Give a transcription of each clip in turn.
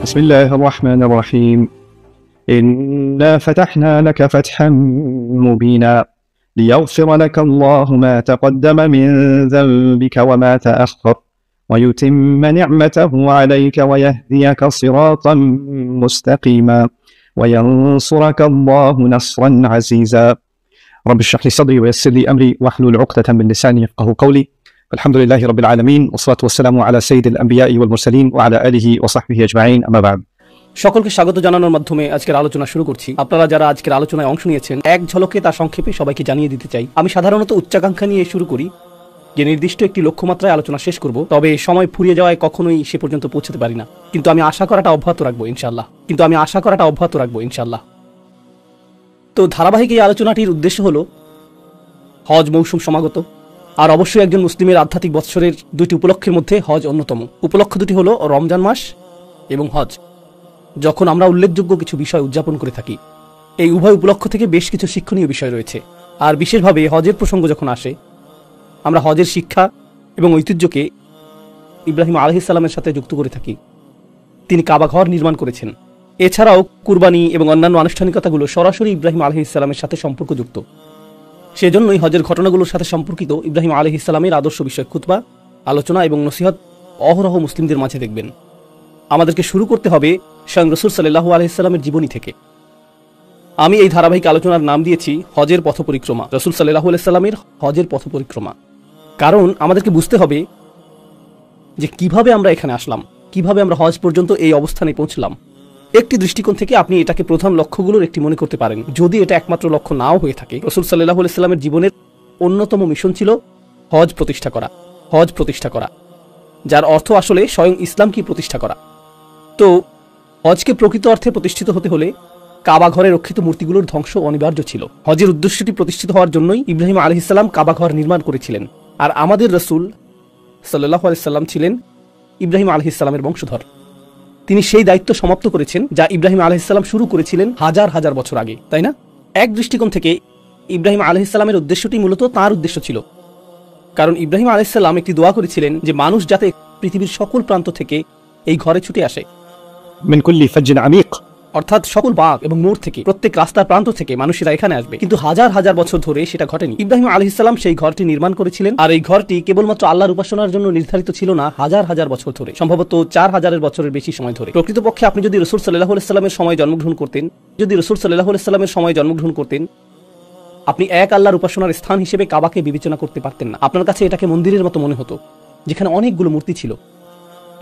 بسم الله الرحمن الرحيم إنا فتحنا لك فتحا مبينا ليغفر لك الله ما تقدم من ذنبك وما تأخر ويتم نعمته عليك ويهديك صراطا مستقيما وينصرك الله نصرا عزيزا رب اشرح لي صدري ويسر لي أمري واحلل عقدة من لساني يفقهوا قولي الحمد لله رب العالمين والصلاة والسلام على سيد الأنبياء والمرسلين وعلى آله وصحبه أجمعين أما بعد। সকলকে স্বাগত জানানোর মাধ্যমে আজকের আলোচনা শুরু করছি। আপনারা যারা আজকের আলোচনায় অংশ নিয়েছেন, এক ঝলকে তার সংক্ষেপে সবাইকে জানিয়ে দিতে চাই। আমি সাধারণত উচ্চাকাঙ্ক্ষা নিয়ে শুরু করি যে নির্দিষ্ট একটি লক্ষ্যমাত্রায় আলোচনা শেষ করব, তবে সময় ফুরিয়ে যাওয়ায় কখনোই সে পর্যন্ত পৌঁছতে পারি না। কিন্তু আমি আশা করাটা অব্যাহত রাখবো ইনশাআল্লাহ। তো ধারাবাহিক এই আলোচনাটির উদ্দেশ্য হলো হজ মৌসুম সমাগত, আর অবশ্যই একজন মুসলিমের আধ্যাত্মিক বৎসরের দুইটি উপলক্ষের মধ্যে হজ অন্যতম। উপলক্ষ দুটি হলো রমজান মাস এবং হজ, যখন আমরা উল্লেখযোগ্য কিছু বিষয় উদযাপন করে থাকি। এই উভয় উপলক্ষ থেকে বেশ কিছু শিক্ষণীয় বিষয় রয়েছে, আর বিশেষভাবে হজের প্রসঙ্গ যখন আসে, আমরা হজের শিক্ষা এবং ঐতিহ্যকে ইব্রাহিম আলাইহিস সালামের সাথে যুক্ত করে থাকি। তিনি কাবা ঘর নির্মাণ করেছেন। এছাড়াও কুরবানি এবং অন্যান্য আনুষ্ঠানিকতাগুলো সরাসরি ইব্রাহিম আলাইহিস সালামের সাথে সম্পর্কযুক্ত। সেজন্যই হজের ঘটনাগুলোর সাথে সম্পর্কিত ইব্রাহিম আলাইহিস সালামের আদর্শ বিষয় খুতবা, আলোচনা এবং নসিহত অহরহ মুসলিমদের মাঝে দেখবেন। আমাদেরকে শুরু করতে হবে স্বয়ং রাসূল সাল্লাল্লাহু আলাইহি সাল্লামের জীবনী থেকে। আমি এই ধারাবাহিক আলোচনার নাম দিয়েছি হজের পথ পরিক্রমা, রাসূল সাল্লাল্লাহু আলাইহি সাল্লামের হজের পথ পরিক্রমা। কারণ আমাদেরকে বুঝতে হবে যে কিভাবে আমরা এখানে আসলাম, কিভাবে আমরা হজ পর্যন্ত এই অবস্থানে পৌঁছলাম। একটি দৃষ্টিকোণ থেকে আপনি এটাকে প্রধান লক্ষ্যগুলোর একটি মনে করতে পারেন, যদি এটা একমাত্র লক্ষ্য নাও হয়ে থাকে। রাসূল সাল্লাল্লাহু আলাইহি সাল্লামের জীবনের অন্যতম মিশন ছিল হজ প্রতিষ্ঠা করা, যার অর্থ আসলে স্বয়ং ইসলামকে প্রতিষ্ঠা করা। তো হজকে প্রকৃত অর্থে প্রতিষ্ঠিত হতে হলে কাবা ঘরে রক্ষিত মূর্তিগুলোর ধ্বংস অনিবার্য ছিল। হজের উদ্দেশ্যটি প্রতিষ্ঠিত হওয়ার জন্যই ইব্রাহিম আলাইহিস সালাম কাবা ঘর নির্মাণ করেছিলেন। আর আমাদের রাসূল সাল্লাল্লাহু আলাইহি সাল্লাম ছিলেন ইব্রাহিম আলাইহিস সালামের বংশধর। তিনি সেই দায়িত্ব সমাপ্ত করেছেন যা ইব্রাহিম আলাইহিস সালাম শুরু করেছিলেন হাজার হাজার বছর আগে, তাই না? এক দৃষ্টিকোণ থেকে ইব্রাহিম আলাইহিস সালামের উদ্দেশ্যটি মূলত তাঁর উদ্দেশ্য ছিল, কারণ ইব্রাহিম আলাইহিস সালাম একটি দোয়া করেছিলেন যে মানুষ যাতে পৃথিবীর সকল প্রান্ত থেকে এই ঘরে ছুটে আসে, মিন কুল্লি ফাজ্জিন আমিক, অর্থাৎ সকল বাগ এবং মোড় থেকে, প্রত্যেক রাস্তার প্রান্ত থেকে মানুষেরা এখানে আসবে। কিন্তু হাজার হাজার বছর ধরে সেটা ঘটেনি। ইব্রাহিম আলাইহিস সালাম সেই ঘরটি নির্মাণ করেছিলেন, আর এই ঘরটি কেবলমাত্র আল্লাহর উপাসনার জন্য নির্ধারিত ছিল না, হাজার হাজার বছর ধরে, সম্ভবত 4000 বছরের বেশি সময় ধরে। প্রকৃতপক্ষে আপনি যদি রাসূল সাল্লাল্লাহু আলাইহি সাল্লামের সময় জন্মগ্রহণ করতেন, আপনি এক আল্লাহর উপাসনার স্থান হিসেবে কাবাকে বিবেচনা করতে পারতেন না। আপনার কাছে এটাকে মন্দিরের মতো মনে হতো, যেখানে অনেকগুলো মূর্তি ছিল।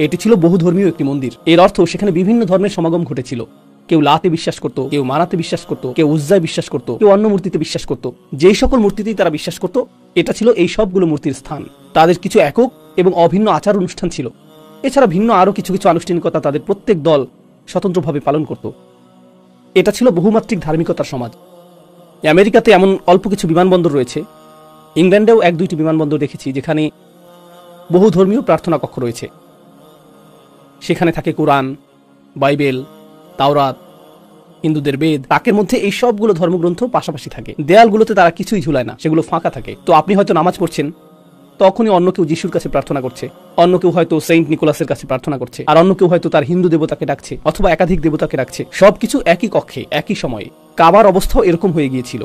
এটি ছিল বহুধর্মীয় একটি মন্দির। এর অর্থ সেখানে বিভিন্ন ধর্মের সমাগম ঘটেছিল। কেউ লাতে বিশ্বাস করত, কেউ মানাতে বিশ্বাস করত, কেউ উজ্জায় বিশ্বাস করত, কেউ অন্য মূর্তিতে বিশ্বাস করত। যেই সকল মূর্তিতেই তারা বিশ্বাস করত, এটা ছিল এই সবগুলো মূর্তির স্থান। তাদের কিছু একক এবং অভিন্ন আচার অনুষ্ঠান ছিল। এছাড়া ভিন্ন আরো কিছু কিছু আনুষ্ঠানিকতা তাদের প্রত্যেক দল স্বতন্ত্রভাবে পালন করত। এটা ছিল বহুমাত্রিক ধার্মিকতার সমাজ। আমেরিকাতে এমন অল্প কিছু বিমানবন্দর রয়েছে, ইংল্যান্ডেও 1-2টি বিমানবন্দর দেখেছি যেখানে বহু ধর্মীয় প্রার্থনা কক্ষ রয়েছে। সেখানে থাকে কোরআন, বাইবেল, তাওরাত, হিন্দুদের বেদ। তাকের মধ্যে এই সবগুলো ধর্মগ্রন্থ পাশাপাশি থাকে। দেয়ালগুলোতে তারা কিছুই ঝুলায় না, সেগুলো ফাঁকা থাকে। তো আপনি হয়তো নামাজ পড়ছেন, তখনই অন্য কেউ যিশুর কাছে প্রার্থনা করছে, অন্য কেউ হয়তো সেন্ট নিকোলাসের কাছে প্রার্থনা করছে, আর অন্য কেউ হয়তো তার হিন্দু দেবতাকে ডাকছে, অথবা একাধিক দেবতাকে ডাকছে। সবকিছু একই কক্ষে, একই সময়ে। কাবার অবস্থাও এরকম হয়ে গিয়েছিল,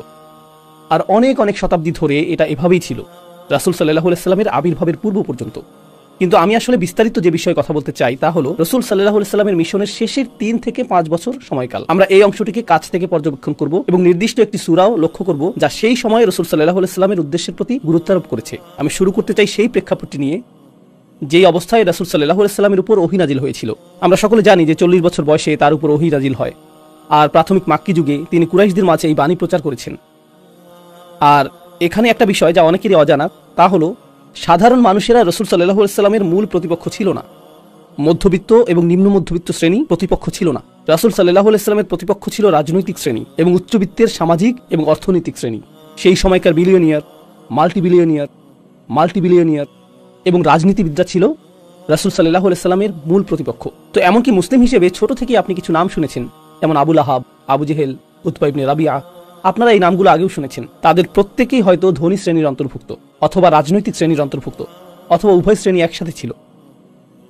আর অনেক অনেক শতাব্দী ধরে এটা এভাবেই ছিল, রাসূল সাল্লাল্লাহু আলাইহি সাল্লামের আবির্ভাবের পূর্ব পর্যন্ত। কিন্তু আমি আসলে বিস্তারিত যে বিষয়ে কথা বলতে চাই তা হলো রাসূল সাল্লাল্লাহু আলাইহি সাল্লামের মিশনের শেষের 3 থেকে 5 বছর সময়কাল। আমরা এই অংশটিকে কাছ থেকে পর্যবেক্ষণ করব এবং নির্দিষ্ট একটি সূরাও লক্ষ্য করব যা সেই সময়ে রাসূল সাল্লাল্লাহু আলাইহি সাল্লামের উদ্দেশ্যের প্রতি গুরুত্বারোপ করেছে। আমি শুরু করতে চাই সেই প্রেক্ষাপটটি নিয়ে, যেই অবস্থায় রাসূল সাল্লাল্লাহু আলাইহি সাল্লামের উপর ওহী নাজিল হয়েছিল। আমরা সকলে জানি যে 40 বছর বয়সে তার উপর ওহী নাজিল হয়, আর প্রাথমিক মাক্কি যুগে তিনি কুরাইশদের মাঝে এই বাণী প্রচার করেছেন। আর এখানে একটা বিষয় যা অনেকেরই অজানা, তা হলো সাধারণ মানুষেরা রাসূল সাল্লাল্লাহু আলাইহি সাল্লামের মূল প্রতিপক্ষ ছিল না। মধ্যবিত্ত এবং নিম্ন মধ্যবিত্ত শ্রেণী প্রতিপক্ষ ছিল না। রাসূল সাল্লাল্লাহু আলাইহি সাল্লামের প্রতিপক্ষ ছিল রাজনৈতিক শ্রেণী এবং উচ্চবিত্তের সামাজিক এবং অর্থনৈতিক শ্রেণী। সেই সময়কার বিলিয়নিয়ার, মাল্টিবিলিয়নিয়ার এবং রাজনীতিবিদরা ছিল রাসূল সাল্লাল্লাহু আলাইহি সাল্লামের মূল প্রতিপক্ষ। তো এমনকি মুসলিম হিসেবে ছোট থেকেই আপনি কিছু নাম শুনেছেন, যেমন আবু লাহাব, আবু জেহেল, উতবা ইবনে রাবিয়া। আপনারা এই নামগুলো আগেও শুনেছেন। তাদের প্রত্যেকেই হয়তো ধনী শ্রেণীর অন্তর্ভুক্ত, অথবা রাজনৈতিক শ্রেণীর অন্তর্ভুক্ত, অথবা উভয় শ্রেণী একসাথে ছিল।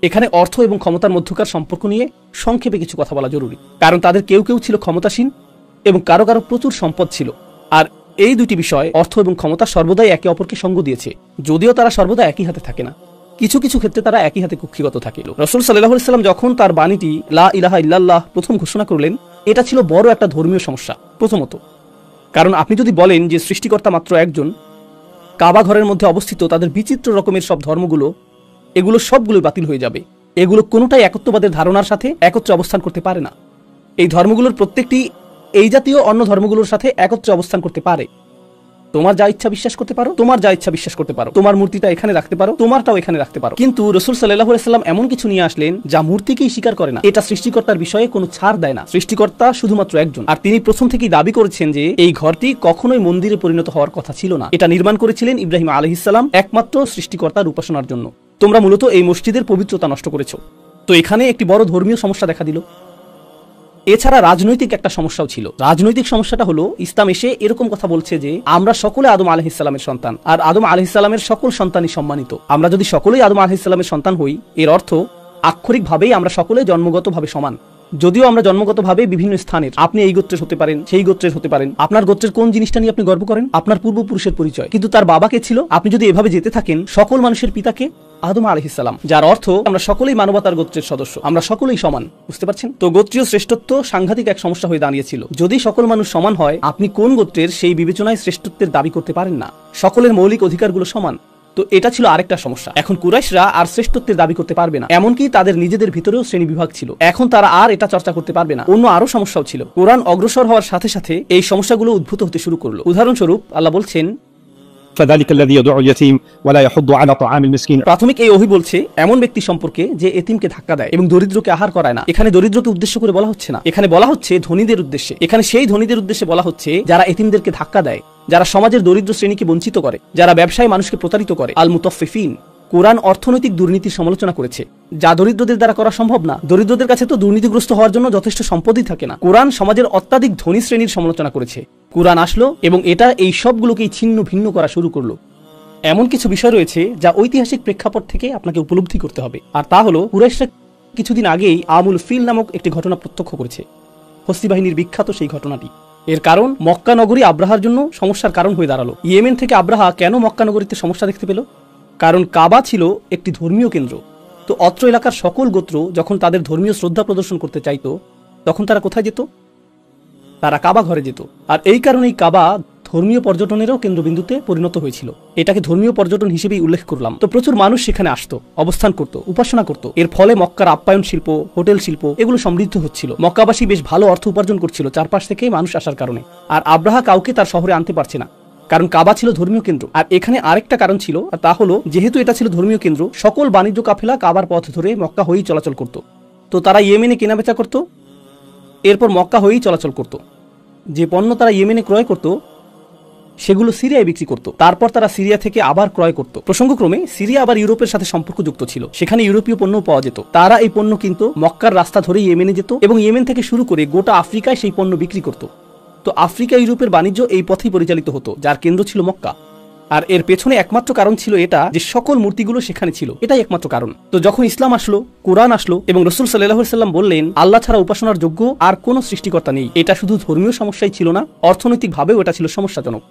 এখানে অর্থ এবং ক্ষমতার মধ্যকার সম্পর্ক নিয়ে সংক্ষেপে কিছু কথা বলা জরুরি, কারণ তাদের কেউ কেউ ছিল ক্ষমতাসীন এবং কারো কারো প্রচুর সম্পদ ছিল। আর এই দুটি বিষয়, অর্থ এবং ক্ষমতা, সর্বদাই একে অপরকে সঙ্গ দিয়েছে, যদিও তারা সর্বদা একই হাতে থাকে না। কিছু কিছু ক্ষেত্রে তারা একই হাতে কুক্ষিগত থাকে। রাসূল সাল্লাল্লাহু আলাইহি ওয়াসাল্লাম যখন তার বাণীটি লা ইলাহা ইল্লাল্লাহ প্রথম ঘোষণা করলেন, এটা ছিল বড় একটা ধর্মীয় সমস্যা। প্রথমত, কারণ আপনি যদি বলেন যে সৃষ্টিকর্তা মাত্র একজন, কাবা ঘরের মধ্যে অবস্থিত তাদের বিচিত্র রকমের সব ধর্মগুলো, এগুলো সবগুলোই বাতিল হয়ে যাবে। এগুলো কোনোটাই একত্ববাদের ধারণার সাথে একত্রে অবস্থান করতে পারে না। এই ধর্মগুলোর প্রত্যেকটি এই জাতীয় অন্য ধর্মগুলোর সাথে একত্রে অবস্থান করতে পারে। তোমার যা ইচ্ছা বিশ্বাস করতে পারো, তোমার যা ইচ্ছা বিশ্বাস করতে পারো, তোমার মূর্তিটা এখানে রাখতে পারো, তোমারটাও এখানে রাখতে পারো। কিন্তু রাসূল সাল্লাল্লাহু আলাইহি ওয়াসাল্লাম এমন কিছু নিয়ে আসলেন যা মূর্তিকেই স্বীকার করে না। এটা সৃষ্টিকর্তার বিষয়ে কোনো ছাড় দেয় না। সৃষ্টিকর্তা শুধুমাত্র একজন, আর তিনি প্রথম থেকেই দাবি করেছেন যে এই ঘরটি কখনোই মন্দিরে পরিণত হওয়ার কথা ছিল না। এটা নির্মাণ করেছিলেন ইব্রাহিম আলাইহিস সালাম একমাত্র সৃষ্টিকর্তার উপাসনার জন্য। তোমরা মূলত এই মসজিদের পবিত্রতা নষ্ট করেছো। তো এখানে একটি বড় ধর্মীয় সমস্যা দেখা দিল। এছাড়া রাজনৈতিক একটা সমস্যাও ছিল। রাজনৈতিক সমস্যাটা হলো, ইসলাম এসে এরকম কথা বলছে যে আমরা সকলে আদম আলাইহিস সালামের সন্তান, আর আদম আলাইহিস সালামের সকল সন্তানই সম্মানিত। আমরা যদি সকলেই আদম আলাইহিস সালামের সন্তান হই, এর অর্থ আক্ষরিকভাবেই আমরা সকলে জন্মগতভাবে সমান। যদিও আমরা জন্মগতভাবে বিভিন্ন স্থানের, আপনি এই গোত্রের হতে পারেন, সেই গোত্রের হতে পারেন, আপনার গোত্রের কোন জিনিসটা নিয়ে আপনি গর্ব করেন, আপনার পূর্বপুরুষের পরিচয়, কিন্তু তার বাবাকে ছিল। আপনি যদি এভাবে যেতে থাকেন, সকল মানুষের পিতাকে আদম আলাইহিস সালাম, যার অর্থ আমরা সকলেই মানবতার গোত্রের সদস্য, আমরা সকলেই সমান। বুঝতে পারছেন? তো গোত্রীয় শ্রেষ্ঠত্ব সাংঘাতিক এক সমস্যা হয়ে দাঁড়িয়েছিল। যদি সকল মানুষ সমান হয়, আপনি কোন গোত্রের সেই বিবেচনায় শ্রেষ্ঠত্বের দাবি করতে পারেন না। সকলের মৌলিক অধিকারগুলো সমান। তো এটা ছিল আরেকটা সমস্যা। এখন কুরাইশরা আর শ্রেষ্ঠত্বের দাবি করতে পারবে না, এমনকি তাদের নিজেদের ভিতরেও শ্রেণী বিভাগ ছিল। এখন তারা আর এটা চর্চা করতে পারবে না। অন্য আরো সমস্যাও ছিল। কোরআন অগ্রসর হওয়ার সাথে সাথে এই সমস্যাগুলো উদ্ভূত হতে শুরু করলো। উদাহরণস্বরূপ আল্লাহ বলছেন, فذلك الذي يدعو اليتيم ولا يحض على طعام المسكين। প্রাথমিক এই ওহী বলছে এমন ব্যক্তি সম্পর্কে যে এতিমকে ধাক্কা দেয় এবং দরিদ্রকে আহার করায় না। এখানে দরিদ্রকে উদ্দেশ্য করে বলা হচ্ছে না, এখানে বলা হচ্ছে ধনীদের উদ্দেশ্যে। এখানে সেই ধনীদের উদ্দেশ্যে বলা হচ্ছে যারা এতিমদেরকে ধাক্কা দেয়, যারা সমাজের দরিদ্র শ্রেণীকে বঞ্চিত করে, যারা ব্যবসায় মানুষকে প্রতারিত করে। আল মুতাফফিফিন। কোরআন অর্থনৈতিক দুর্নীতির সমালোচনা করেছে, যা দরিদ্রদের দ্বারা করা সম্ভব না। দরিদ্রদের কাছে তো দুর্নীতিগ্রস্ত হওয়ার জন্য যথেষ্ট সম্পদই থাকে না। কোরআন সমাজের অত্যাধিক ধনী শ্রেণীর সমালোচনা করেছে। কোরআন আসলো এবং এটা এই সবগুলোকেই ছিন্ন ভিন্ন করা শুরু করলো। এমন কিছু বিষয় রয়েছে যা ঐতিহাসিক প্রেক্ষাপট থেকে আপনাকে উপলব্ধি করতে হবে, আর তা হলো কুরাইশরা কিছুদিন আগেই আমুল ফিল নামক একটি ঘটনা প্রত্যক্ষ করেছে। হস্তি বাহিনীর বিখ্যাত সেই ঘটনাটি। এর কারণ মক্কা নগরী আব্রাহার জন্য সমস্যার কারণ হয়ে দাঁড়ালো। ইয়েমেন থেকে আব্রাহা কেন মক্কা নগরীতে সমস্যা দেখতে পেল? কারণ কাবা ছিল একটি ধর্মীয় কেন্দ্র। তো অত্র এলাকার সকল গোত্র যখন তাদের ধর্মীয় শ্রদ্ধা প্রদর্শন করতে চাইতো, তখন তারা কোথায় যেত? তারা কাবা ঘরে যেত। আর এই কারণেই কাবা ধর্মীয় পর্যটনেরও কেন্দ্রবিন্দুতে পরিণত হয়েছিল। এটাকে ধর্মীয় পর্যটন হিসেবেই উল্লেখ করলাম। তো প্রচুর মানুষ সেখানে আসতো, অবস্থান করত, উপাসনা করত। এর ফলে মক্কার আপ্যায়ন শিল্প, হোটেল শিল্প এগুলো সমৃদ্ধ হচ্ছিল। মক্কাবাসী বেশ ভালো অর্থ উপার্জন করছিল চারপাশ থেকে মানুষ আসার কারণে। আর আব্রাহা কাউকে তার শহরে আনতে পারছে না, কারণ কাবা ছিল ধর্মীয় কেন্দ্র। আর এখানে আরেকটা কারণ ছিল, আর তা হলো যেহেতু এটা ছিল ধর্মীয় কেন্দ্র, সকল বাণিজ্য কাফেলা কাবার পথ ধরে মক্কা হয়েই চলাচল করত। তো তারা ইয়েমেনে কেনাবেচা করত, এরপর মক্কা হয়েই চলাচল করত। যে পণ্য তারা ইয়েমেনে ক্রয় করত, সেগুলো সিরিয়ায় বিক্রি করত। তারপর তারা সিরিয়া থেকে আবার ক্রয় করত। প্রসঙ্গক্রমে সিরিয়া আবার ইউরোপের সাথে সম্পর্কযুক্ত ছিল, সেখানে ইউরোপীয় পণ্য পাওয়া যেত। তারা এই পণ্য কিনত, মক্কার রাস্তা ধরে ইয়েমেনে যেত এবং ইয়েমেন থেকে শুরু করে গোটা আফ্রিকায় সেই পণ্য বিক্রি করত। তো আফ্রিকা ইউরোপের বাণিজ্য এই পথেই পরিচালিত হতো, যার কেন্দ্র ছিল মক্কা। আর এর পেছনে একমাত্র কারণ ছিল এটা যে সকল মূর্তিগুলো সেখানে ছিল, এটাই একমাত্র কারণ। তো যখন ইসলাম আসলো, কোরআন আসলো এবং রাসূল সাল্লাল্লাহু আলাইহি ওয়াসাল্লাম বললেন আল্লাহ ছাড়া উপাসনার যোগ্য আর কোনো সৃষ্টিকর্তা নেই, এটা শুধু ধর্মীয় সমস্যাই ছিল না, অর্থনৈতিকভাবেও এটা ছিল সমস্যাজনক।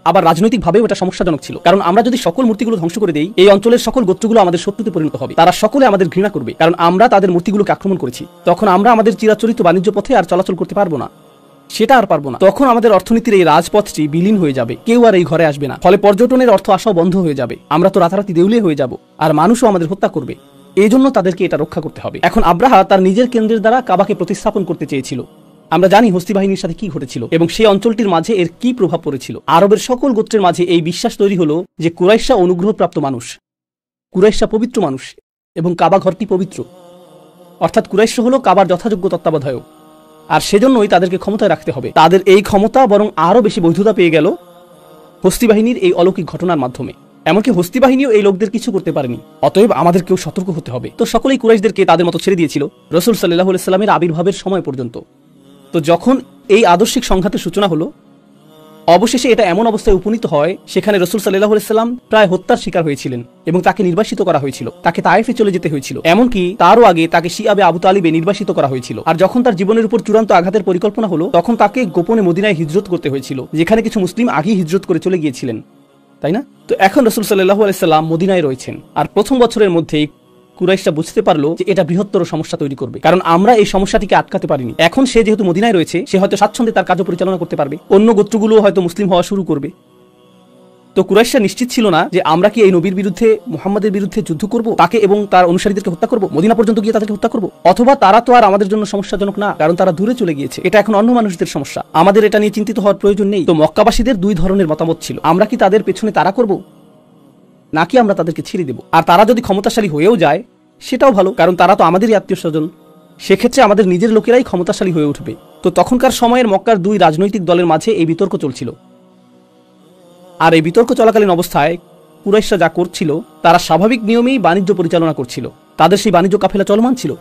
আবার রাজনৈতিকভাবেও এটা সমস্যাজনক ছিল, কারণ আমরা যদি সকল মূর্তিগুলো ধ্বংস করে দেই, এই অঞ্চলের সকল গোত্রগুলো আমাদের শত্রুতে পরিণত হবে। তারা সকলে আমাদের ঘৃণা করবে, কারণ আমরা তাদের মূর্তিগুলোকে আক্রমণ করেছি। তখন আমরা আমাদের চিরাচরিত বাণিজ্য পথে আর চলাচল করতে পারবো না, সেটা আর পারবো না। তখন আমাদের অর্থনীতির এই রাজপথটি বিলীন হয়ে যাবে, কেউ আর এই ঘরে আসবে না। ফলে পর্যটনের অর্থ আসাও বন্ধ হয়ে যাবে, আমরা তো রাতারাতি দেউলিয়া হয়ে যাব, আর মানুষও আমাদের হত্যা করবে। এই জন্য তাদেরকে এটা রক্ষা করতে হবে। এখন আব্রাহা তার নিজের কেন্দ্রের দ্বারা কাবাকে প্রতিস্থাপন করতে চেয়েছিল। আমরা জানি হস্তি বাহিনীর সাথে কি ঘটেছিল এবং সেই অঞ্চলটির মাঝে এর কি প্রভাব পড়েছিল। আরবের সকল গোত্রের মাঝে এই বিশ্বাস তৈরি হলো যে কুরাইশরা অনুগ্রহপ্রাপ্ত মানুষ, কুরাইশরা পবিত্র মানুষ এবং কাবা ঘরটি পবিত্র। অর্থাৎ কুরাইশরা হলো কাবার যথাযোগ্য তত্ত্বাবধায়ক, আর সেজন্যই তাদেরকে ক্ষমতায় রাখতে হবে। তাদের এই ক্ষমতা বরং আরো বেশি বৈধতা পেয়ে গেল হস্তি বাহিনীর এই অলৌকিক ঘটনার মাধ্যমে। এমনকি হস্তি বাহিনীও এই লোকদের কিছু করতে পারেনি। অতএব আমাদেরকেও সতর্ক হতে হবে। তো সকলেই কুরাইশদেরকে তাদের মতো ছেড়ে দিয়েছিল রাসূল সাল্লাল্লাহু আলাইহি ওয়াসাল্লামের আবির্ভাবের সময় পর্যন্ত। তো যখন এই আদর্শিক সংঘাতের সূচনা হলো, অবশেষে এটা এমন অবস্থায় উপনীত হয় সেখানে রাসূল সাল্লাল্লাহু আলাইহি সাল্লাম প্রায় হত্যার শিকার হয়েছিলেন এবং তাকে নির্বাসিত করা হয়েছিল, তাকে তায়েফে চলে যেতে হয়েছিল, এমনকি তারও আগে তাকে শিয়াবে আবু তালিবে নির্বাসিত করা হয়েছিল। আর যখন তার জীবনের উপর চূড়ান্ত আঘাতের পরিকল্পনা হলো তখন তাকে গোপনে মদিনায় হিজরত করতে হয়েছিল, যেখানে কিছু মুসলিম আগেই হিজরত করে চলে গিয়েছিলেন, তাই না? তো এখন রাসূল সাল্লাল্লাহু আলাইহি সাল্লাম মদিনায় রয়েছেন, আর প্রথম বছরের মধ্যেই কুরাইশরা বুঝতে পারলো যে এটা বৃহত্তর সমস্যা তৈরি করবে, কারণ আমরা এই সমস্যাটিকে আটকাতে পারিনি। এখন সে যেহেতু মদিনায় রয়েছে, সে হয়তো স্বাচ্ছন্দ্যে তার কার্য পরিচালনা করতে পারবে, অন্য গোত্রগুলো হয়তো মুসলিম হওয়া শুরু করবে। তো কুরাইশরা নিশ্চিত ছিল না যে আমরা কি এই নবীর বিরুদ্ধে, মুহাম্মাদের বিরুদ্ধে যুদ্ধ করব, তাকে এবং তার অনুসারীদেরকে হত্যা করব, মদিনা পর্যন্ত গিয়ে তাদেরকে হত্যা করব, অথবা তারা তো আর আমাদের জন্য সমস্যাজনক না, কারণ তারা দূরে চলে গিয়েছে, এটা এখন অন্য মানুষদের সমস্যা, আমাদের এটা নিয়ে চিন্তিত হওয়ার প্রয়োজন নেই। তো মক্কাবাসীদের দুই ধরনের মতামত ছিল, আমরা কি তাদের পেছনে তাড়া করব নাকি আমরা তাদেরকে ছেড়ে দেব। আর তারা যদি ক্ষমতাশালী হয়েও যায় সেটাও ভালো, কারণ তারা তো আমাদেরই আত্মীয় স্বজন, সেক্ষেত্রে আমাদের নিজের লোকেরাই ক্ষমতাশালী হয়ে উঠবে। তো তখনকার সময়ের মক্কার দুই রাজনৈতিক দলের মাঝে এই বিতর্ক চলছিল। আর এই বিতর্ক চলাকালীন অবস্থায় কুরাইশরা যা করছিল, তারা স্বাভাবিক নিয়মেই বাণিজ্য পরিচালনা করছিল, তাদের সেই বাণিজ্য কাফেলা চলমান ছিল।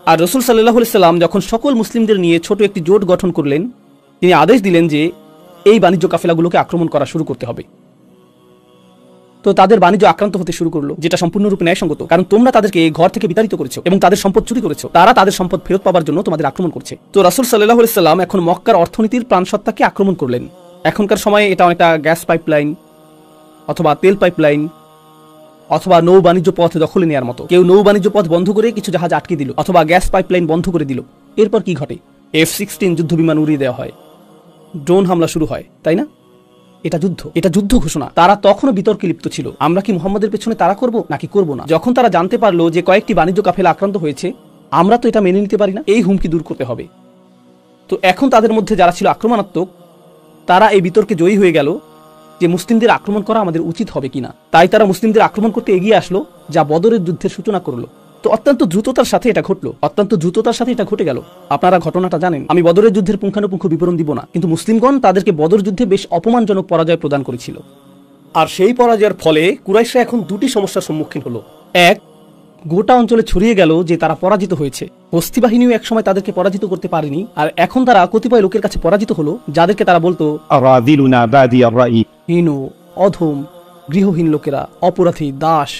আর রাসূল সাল্লাল্লাহু আলাইহি সাল্লাম যখন সকল মুসলিমদের নিয়ে ছোট একটি জোট গঠন করলেন, তিনি আদেশ দিলেন যে এই বাণিজ্য কাফেলাগুলোকে আক্রমণ করা শুরু করতে হবে। তো তাদের বাণিজ্য আক্রান্ত হতে শুরু করলো, যেটা সম্পূর্ণরূপে ন্যায়সঙ্গত, কারণ তোমরা তাদেরকে ঘর থেকে বিতাড়িত করেছো এবং তাদের সম্পদ চুরি করেছো, তারা তাদের সম্পদ ফেরত পাওয়ার জন্য তোমাদের আক্রমণ করছে। তো রাসূল সাল্লাল্লাহু আলাইহি সাল্লাম এখন মক্কার অর্থনীতির প্রাণসত্তাকে আক্রমণ করলেন। এখনকার সময়ে এটা অনেকটা গ্যাস পাইপলাইন অথবা তেল পাইপলাইন অথবা নৌ বাণিজ্য পথ দখলে নেওয়ার মতো। কেউ নৌ বাণিজ্য পথ বন্ধ করে কিছু জাহাজ আটকে দিল অথবা গ্যাস পাইপলাইন বন্ধ করে দিল, এরপর কি ঘটে? F-16 যুদ্ধ বিমান উড়িয়ে দেওয়া হয়, ড্রোন হামলা শুরু হয়, তাই না? এটা যুদ্ধ, এটা যুদ্ধ ঘোষণা। তারা তখনও বিতর্কে লিপ্ত ছিল, আমরা কি মুহাম্মাদের পেছনে তাড়া করব নাকি করব না। যখন তারা জানতে পারলো যে কয়েকটি বাণিজ্য কাফেলা আক্রান্ত হয়েছে, আমরা তো এটা মেনে নিতে পারি না, এই হুমকি দূর করতে হবে। তো এখন তাদের মধ্যে যারা ছিল আক্রমণাত্মক, তারা এই বিতর্কে জয়ী হয়ে গেল যে মুসলিমদের আক্রমণ করা আমাদের উচিত হবে কিনা। তাই তারা মুসলিমদের আক্রমণ করতে এগিয়ে আসলো, যা বদরের যুদ্ধের সূচনা করলো। তো অত্যন্ত দ্রুততার সাথে এটা ঘটলো, অত্যন্ত দ্রুততার সাথে এটা ঘটে গেল। আপনারা ঘটনাটা জানেন, আমি বদরের যুদ্ধের পুঙ্খানুপুঙ্খ বিবরণ দিব না, কিন্তু মুসলিমগণ তাদেরকে বদর যুদ্ধে বেশ অপমানজনক পরাজয় প্রদান করেছিল। আর সেই পরাজয়ের ফলে কুরাইশরা এখন দুটি সমস্যার সম্মুখীন হলো। এক, গোটা অঞ্চলে ছড়িয়ে গেল যে তারা পরাজিত হয়েছে, হস্তি বাহিনীও একসময় তাদেরকে পরাজিত করতে পারেনি, আর এখন তারা কতিপয় লোকের কাছে পরাজিত হলো, যাদেরকে তারা বলতো আরাযিলুনা বাদিয়ার রাই, হীন, অধম, গৃহহীন লোকেরা, অপরাধী, দাস,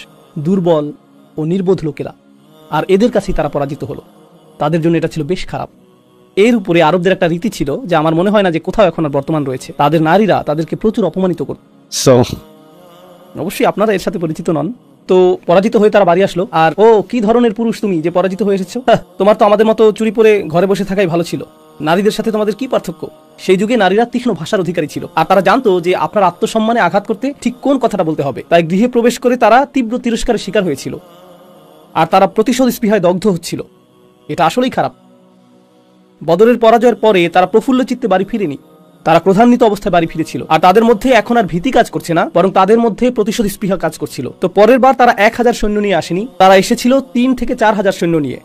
দুর্বল ও নির্বোধ লোকেরা। আর এদের কাছেই তারা পরাজিত হলো। তাদের জন্য এটা ছিল বেশ খারাপ। এর উপরে আরবদের একটা রীতি ছিল, যে আমার মনে হয় না যে কোথাও এখন আর বর্তমান রয়েছে, তাদের নারীরা তাদেরকে প্রচুর অপমানিত করত। অবশ্যই আপনারা এর সাথে পরিচিত নন। তো পরাজিত হয়ে তারা বাড়ি আসলো, আর ও কি ধরনের পুরুষ তুমি যে পরাজিত হয়ে এসেছো, তোমার তো আমাদের মতো চুরি পরে ঘরে বসে থাকাই ভালো ছিল, নারীদের সাথে তোমাদের কি পার্থক্য। সেই যুগে নারীরা তীক্ষ্ণ ভাষার অধিকারী ছিল, আর তারা জানতো যে আপনার আত্মসম্মানে আঘাত করতে ঠিক কোন কথাটা বলতে হবে। তাই গৃহে প্রবেশ করে তারা তীব্র তিরস্কারের শিকার হয়েছিল, আর তারা প্রতিশোধ স্পৃহায় দগ্ধ হচ্ছিল। এটা আসলেই খারাপ। বদরের পরাজয়ের পরে তারা প্রফুল্ল চিত্তে বাড়ি ফিরেনি, তারা ক্রোধান্বিত অবস্থায় বাড়ি ফিরেছিল। আর তাদের মধ্যে এখন আর ভীতি কাজ করছে না, বরং তাদের মধ্যে প্রতিশোধ স্পৃহা কাজ করছিল। তো পরের বার তারা 1000 সৈন্য নিয়ে আসেনি, তারা এসেছিল 3 থেকে 4000 সৈন্য নিয়ে,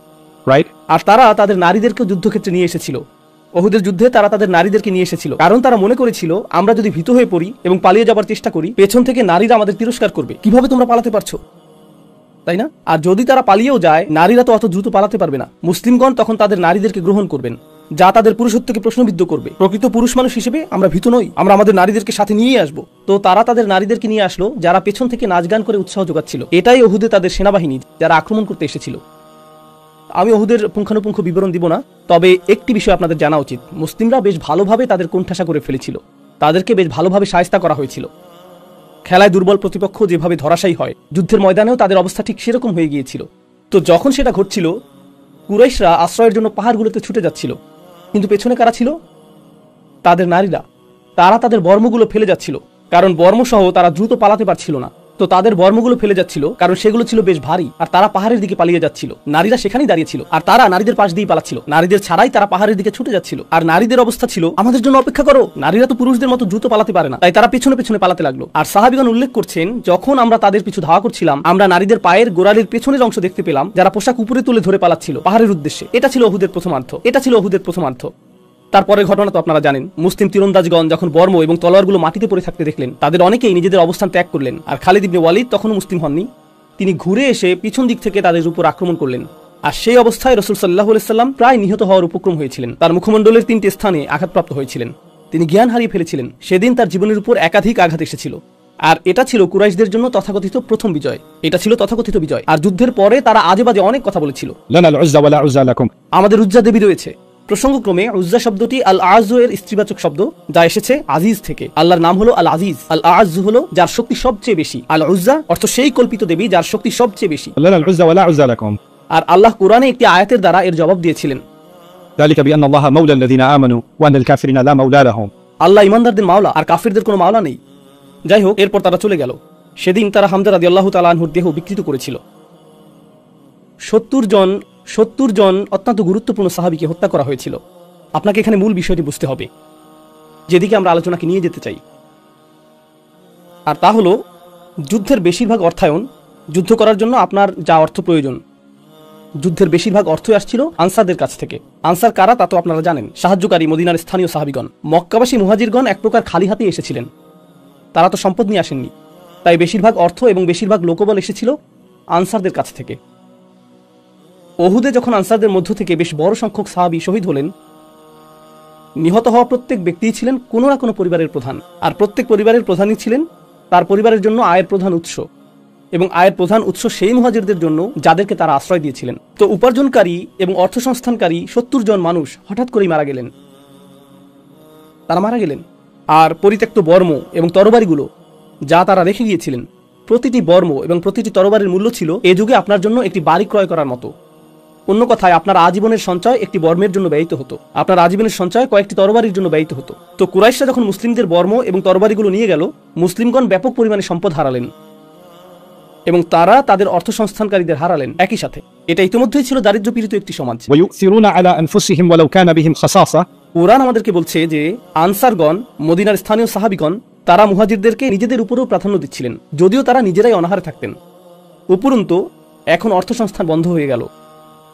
রাইট? আর তারা তাদের নারীদেরকে যুদ্ধক্ষেত্রে নিয়ে এসেছিল। ওহুদের যুদ্ধে তারা তাদের নারীদেরকে নিয়ে এসেছিল, কারণ তারা মনে করেছিল আমরা যদি ভীত হয়ে পড়ি এবং পালিয়ে যাবার চেষ্টা করি, পেছন থেকে নারীরা আমাদের তিরস্কার করবে, কিভাবে তোমরা পালাতে পারছো, তাই না? আর যদি তারা পালিয়েও যায়, নারীরা তো অত দ্রুত পালাতে পারবে না। মুসলিমগণ তখন তাদের নারীদেরকে গ্রহণ করবেন, যা তাদের পুরুষত্বকে প্রশ্নবিদ্ধ করবে। প্রকৃত পুরুষ মানুষ হিসেবে আমরা ভীত নই, আমরা আমাদের নারীদেরকে সাথে নিয়ে আসবো। তো তারা তাদের নারীদেরকে নিয়ে আসলো, যারা পেছন থেকে নাচ গান করে উৎসাহ যোগাচ্ছিল। এটাই ওহুদে তাদের সেনাবাহিনী, যারা আক্রমণ করতে এসেছিল। আমি ওহুদের পুঙ্খানুপুঙ্খ বিবরণ দিব না, তবে একটি বিষয় আপনাদের জানা উচিত, মুসলিমরা বেশ ভালোভাবে তাদের কোণঠাসা করে ফেলেছিল, তাদেরকে বেশ ভালোভাবে শায়েস্তা করা হয়েছিল। খেলায় দুর্বল প্রতিপক্ষ যেভাবে ধরাশায়ী হয়, যুদ্ধের ময়দানেও তাদের অবস্থা ঠিক সেরকম হয়ে গিয়েছিল। তো যখন সেটা ঘটছিল, কুরাইশরা আশ্রয়ের জন্য পাহাড়গুলোতে ছুটে যাচ্ছিল, কিন্তু পেছনে কারা ছিল? তাদের নারীরা। তারা তাদের বর্মগুলো ফেলে যাচ্ছিল, কারণ বর্মসহ তারা দ্রুত পালাতে পারছিল না। তো তাদের বর্মগুলো ফেলে যাচ্ছিল, কারণ সেগুলো ছিল বেশ ভারী, আর তারা পাহাড়ের দিকে পালিয়ে যাচ্ছিল। নারীরা সেখানেই দাঁড়িয়েছিল, আর তারা নারীদের পাশ দিয়ে পালাচ্ছিল, নারীদের ছাড়াই তারা পাহাড়ের দিকে ছুটে যাচ্ছিল। আর নারীদের অবস্থা ছিল, আমাদের জন্য অপেক্ষা করো, নারীরা তো পুরুষদের মতো দ্রুত পালাতে পারে না, তাই তারা পেছনে পেছনে পালাতে লাগলো। আর সাহাবীগণ উল্লেখ করছেন, যখন আমরা তাদের পিছু ধাওয়া করছিলাম, আমরা নারীদের পায়ের গোড়ালির পেছনের অংশ দেখতে পেলাম, যারা পোশাক উপরে তুলে ধরে পালাচ্ছিল পাহাড়ের উদ্দেশ্যে। এটা ছিল ওহুদের প্রথমার্ধ। তারপরে ঘটনা তো আপনারা জানেন, মুসলিম তীরন্দাজগণ যখন বর্ম এবং তলোয়ারগুলো মাটিতে পড়ে থাকতে দেখলেন, তাদের অনেকেই নিজেদের অবস্থান ত্যাগ করলেন। আর খালিদ ইবনে ওয়ালিদ তখনও মুসলিম হননি, তিনি ঘুরে এসে পিছন দিক থেকে তাদের উপর আক্রমণ করলেন। আর সেই অবস্থায় রাসূল সাল্লাল্লাহু আলাইহি সাল্লাম প্রায় নিহত হওয়ার উপক্রম হয়েছিলেন, তার মুখমণ্ডলের 3টি স্থানে আঘাতপ্রাপ্ত হয়েছিলেন, তিনি জ্ঞান হারিয়ে ফেলেছিলেন। সেদিন তার জীবনের উপর একাধিক আঘাত এসেছিল। আর এটা ছিল কুরাইশদের জন্য তথাকথিত প্রথম বিজয়। এটা ছিল তথাকথিত বিজয়। আর যুদ্ধের পরে তারা আজে বাজে অনেক কথা বলেছিল, লানা আল-উজ্জা ওয়া লা উজ্জা লাকুম, আমাদের উজ্জা দেবী রয়েছে। প্রসঙ্গক্রমে উজ্জা শব্দটি আল আযু এর স্ত্রীবাচক শব্দ, যা এসেছে আজিজ থেকে। আল্লাহর নাম হলো আল আজিজ, আল আযু হলো যার শক্তি সবচেয়ে বেশি, আল উজ্জা অর্থ সেই কল্পিত দেবী যার শক্তি সবচেয়ে বেশি। লানা আল-উজ্জা ওয়া লা উজ্জা লাকুম। আর আল্লাহ কোরআনে একটি আয়াতের দ্বারা এর জবাব দিয়েছিলেন, ذلك بأن الله مولى الذين آمنوا وأن الكافرين لا مولى لهم। আল্লাহ ইমানদারদের মাওলা আর কাফিরদের কোনো মাওলা নেই। যাই হোক, এরপর তারা চলে গেল। সেদিন তারা হামজা রাদিয়াল্লাহু তাআলা আনহুর দেহ বিকৃত করেছিল। 70 জন অত্যন্ত গুরুত্বপূর্ণ সাহাবীকে হত্যা করা হয়েছিল। আপনাকে এখানে মূল বিষয়টি বুঝতে হবে, যেদিকে আমরা আলোচনাকে নিয়ে যেতে চাই। আর তা হলো যুদ্ধের বেশিরভাগ অর্থায়ন, যুদ্ধ করার জন্য আপনার যা অর্থ প্রয়োজন, যুদ্ধের বেশিরভাগ অর্থই আসছিল আনসারদের কাছ থেকে। আনসার কারা তা তো আপনারা জানেন, সাহায্যকারী মদিনার স্থানীয় সাহাবীগণ। মক্কাবাসী মুহাজিরগণ এক প্রকার খালি হাতে এসেছিলেন, তারা তো সম্পদ নিয়ে আসেননি। তাই বেশিরভাগ অর্থ এবং বেশিরভাগ লোকবল এসেছিল আনসারদের কাছ থেকে। ওহুদে যখন আনসারদের মধ্য থেকে বেশ বড় সংখ্যক সাহাবী শহীদ হলেন, নিহত হওয়া প্রত্যেক ব্যক্তিই ছিলেন কোনো না কোনো পরিবারের প্রধান। আর প্রত্যেক পরিবারের প্রধানই ছিলেন তার পরিবারের জন্য আয়ের প্রধান উৎস, এবং আয়ের প্রধান উৎস সেই মুহাজিরদের জন্য যাদেরকে তারা আশ্রয় দিয়েছিলেন। তো উপার্জনকারী এবং অর্থ সংস্থানকারী 70 জন মানুষ হঠাৎ করেই মারা গেলেন। তারা মারা গেলেন। আর পরিত্যক্ত বর্ম এবং তরবারিগুলো যা তারা রেখে গিয়েছিলেন, প্রতিটি বর্ম এবং প্রতিটি তরবারির মূল্য ছিল এ যুগে আপনার জন্য একটি বাড়ি ক্রয় করার মতো। অন্য কথায়, আপনার আজীবনের সঞ্চয় একটি বর্মের জন্য ব্যয়িত হতো, আপনার আজীবনের সঞ্চয় কয়েকটি তরবারির জন্য ব্যয়িত হতো। তো কুরাইশরা যখন মুসলিমদের বর্ম এবং তরবারিগুলো নিয়ে গেল, মুসলিমগণ ব্যাপক পরিমাণে সম্পদ হারালেন এবং তারা তাদের অর্থ সংস্থানকারীদের হারালেন একই সাথে। এটা ইতিমধ্যেই ছিল দারিদ্র্যপীড়িত একটি সমাজ। ويؤثرون على أنفسهم ولو كان بهم خصاصة। কুরআন আমাদেরকে বলছে যে আনসারগণ, মদিনার স্থানীয় সাহাবীগণ, তারা মুহাজিরদেরকে নিজেদের উপরেও প্রাধান্য দিচ্ছিলেন, যদিও তারা নিজেরাই অনাহারে থাকতেন। উপরন্তু এখন অর্থ সংস্থান বন্ধ হয়ে গেল।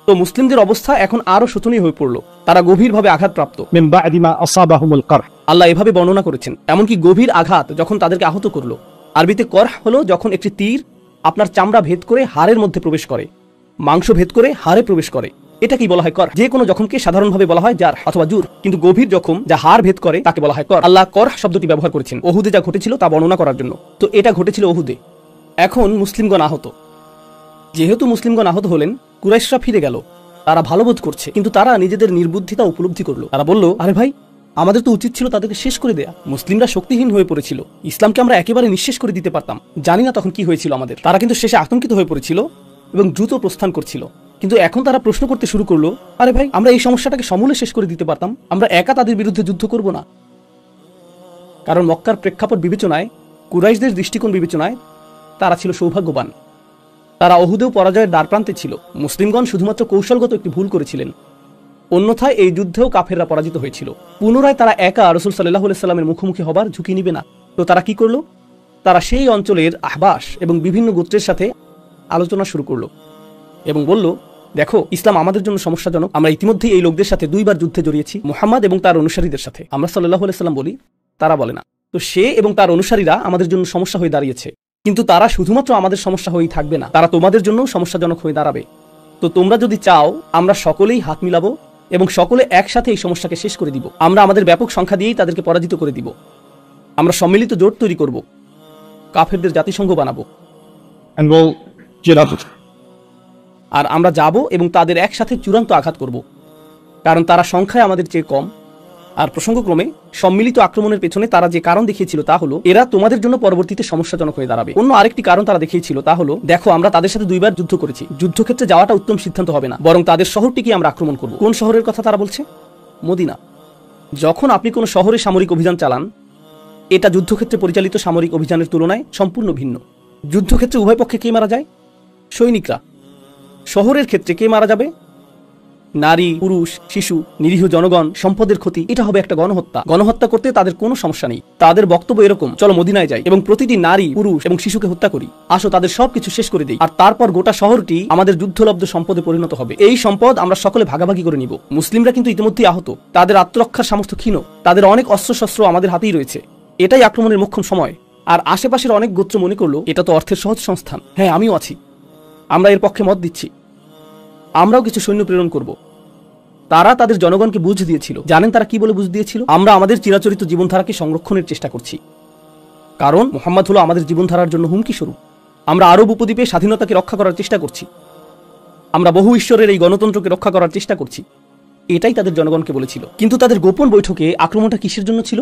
তো মুসলিমদের অবস্থা এখন আরো শোচনীয় হয়ে পড়ল। তারা গভীরভাবে আঘাতপ্রাপ্ত। من بعد ما أصابهم القرح। আল্লাহ এভাবে বর্ণনা করেছেন, এমনকি গভীর আঘাত যখন তাদেরকে আহত করলো। আরবিতে করহ হলো যখন একটি তীর আপনার চামড়া ভেদ করে হাড়ের মধ্যে প্রবেশ করে, মাংস ভেদ করে হাড়ে প্রবেশ করে, এটাকেই বলা হয় কর। যে কোনো জখমকে সাধারণভাবে বলা হয় জার অথবা জুর, কিন্তু গভীর জখম যা হাড় ভেদ করে তাকে বলা হয় কর। আল্লাহ কর শব্দটি ব্যবহার করেছেন ওহুদে যা ঘটেছিল তা বর্ণনা করার জন্য। তো এটা ঘটেছিল ওহুদে। এখন মুসলিমগণ আহত। যেহেতু মুসলিমগণ আহত হলেন, কুরাইশরা ফিরে গেল। তারা ভালো বোধ করছে, কিন্তু তারা নিজেদের নির্বুদ্ধিতা উপলব্ধি করলো। তারা বলল, আরে ভাই, আমাদের তো উচিত ছিল তাদেরকে শেষ করে দেয়া। মুসলিমরা শক্তিহীন হয়ে পড়েছিল, ইসলামকে আমরা একেবারে নিঃশেষ করে দিতে পারতাম। জানি না তখন কি হয়েছিল আমাদের। তারা কিন্তু শেষে আতঙ্কিত হয়ে পড়েছিল এবং দ্রুত প্রস্থান করছিল। কিন্তু এখন তারা প্রশ্ন করতে শুরু করলো, আরে ভাই, আমরা এই সমস্যাটাকে সমূলে শেষ করে দিতে পারতাম। আমরা একা তাদের বিরুদ্ধে যুদ্ধ করব না। কারণ মক্কার প্রেক্ষাপট বিবেচনায়, কুরাইশদের দৃষ্টিকোণ বিবেচনায় তারা ছিল সৌভাগ্যবান। তারা ওহুদেও পরাজয়ের দ্বারপ্রান্তে ছিল। মুসলিমগণ শুধুমাত্র কৌশলগত একটি ভুল করেছিলেন, অন্যথায় এই যুদ্ধেও কাফেররা পরাজিত হয়েছিল। পুনরায় তারা একা রাসূল সাল্লাল্লাহু আলাইহি সাল্লামের মুখোমুখি হবার ঝুঁকি নিবে না। তো তারা কি করলো? তারা সেই অঞ্চলের আহবাস এবং বিভিন্ন গোত্রের সাথে আলোচনা শুরু করলো এবং বলল, দেখো, ইসলাম আমাদের জন্য সমস্যাজনক। আমরা ইতিমধ্যেই এই লোকদের সাথে 2 বার যুদ্ধে জড়িয়েছি, মুহাম্মদ এবং তার অনুসারীদের সাথে। আমরা সাল্লাল্লাহু আলাইহি সাল্লাম বলি, তারা বলে না। তো সে এবং তার অনুসারীরা আমাদের জন্য সমস্যা হয়ে দাঁড়িয়েছে। কিন্তু তারা শুধুমাত্র আমাদের সমস্যা হয়েই থাকবে না, তারা তোমাদের জন্য সমস্যাজনক হয়ে দাঁড়াবে। তো তোমরা যদি চাও, আমরা সকলেই হাত মিলাবো এবং সকলে একসাথে এই সমস্যাকে শেষ করে দিব। আমরা আমাদের ব্যাপক সংখ্যা দিয়েই তাদেরকে পরাজিত করে দিব। আমরা সম্মিলিত জোট তৈরি করব, কাফেরদের জাতিসংঘ বানাবো, And we'll get up. আর আমরা যাব এবং তাদের একসাথে চূড়ান্ত আঘাত করব, কারণ তারা সংখ্যায় আমাদের চেয়ে কম। আর প্রসঙ্গক্রমে সম্মিলিত আক্রমণের পেছনে তারা যে কারণ দেখিয়েছিল তা হলো, এরা তোমাদের জন্য পরবর্তীতে সমস্যাজনক হয়ে দাঁড়াবে। অন্য আরেকটি কারণ তারা দেখিয়েছিল, তা হলো, দেখো, আমরা তাদের সাথে 2 বার যুদ্ধ করেছি, যুদ্ধক্ষেত্রে যাওয়াটা উত্তম সিদ্ধান্ত হবে না, বরং তাদের শহরটিকে আমরা আক্রমণ করব। কোন শহরের কথা তারা বলছে? মদিনা। যখন আপনি কোনো শহরে সামরিক অভিযান চালান, এটা যুদ্ধক্ষেত্রে পরিচালিত সামরিক অভিযানের তুলনায় সম্পূর্ণ ভিন্ন। যুদ্ধক্ষেত্রে উভয় পক্ষে কে মারা যায়? সৈনিকরা। শহরের ক্ষেত্রে কে মারা যাবে? নারী, পুরুষ, শিশু, নিরীহ জনগণ, সম্পদের ক্ষতি। এটা হবে একটা গণহত্যা। গণহত্যা করতে তাদের কোনো সমস্যা নেই। তাদের বক্তব্য এরকম, চলো মদিনায় যাই এবং প্রতিটি নারী, পুরুষ এবং শিশুকে হত্যা করি। আসো তাদের সবকিছু শেষ করে দেই, আর তারপর গোটা শহরটি আমাদের যুদ্ধলব্ধ সম্পদে পরিণত হবে। এই সম্পদ আমরা সকলে ভাগাভাগি করে নিব। মুসলিমরা কিন্তু ইতিমধ্যেই আহত, তাদের আত্মরক্ষার সামর্থ্য ক্ষীণ, তাদের অনেক অস্ত্রশস্ত্র আমাদের হাতেই রয়েছে। এটাই আক্রমণের মোক্ষম সময়। আর আশেপাশের অনেক গোত্র মনে করলো, এটা তো অর্থের সহজ সংস্থান। হ্যাঁ, আমিও আছি, আমরা এর পক্ষে মত দিচ্ছি, আমরাও কিছু সৈন্য প্রেরণ করব। তারা তাদের জনগণকে বুঝ দিয়েছিল। জানেন তারা কি বলে বুঝ দিয়েছিল? আমরা আমাদের চিরাচরিত জীবনধারাকে সংরক্ষণের চেষ্টা করছি, কারণ মুহাম্মদ হলো আমাদের জীবনধারার জন্য হুমকি স্বরূপ। আমরা আরব উপদ্বীপে স্বাধীনতাকে রক্ষা করার চেষ্টা করছি, আমরা বহু ঈশ্বরের এই গণতন্ত্রকে রক্ষা করার চেষ্টা করছি। এটাই তাদের জনগণকে বলেছিল। কিন্তু তাদের গোপন বৈঠকে আক্রমণটা কিসের জন্য ছিল?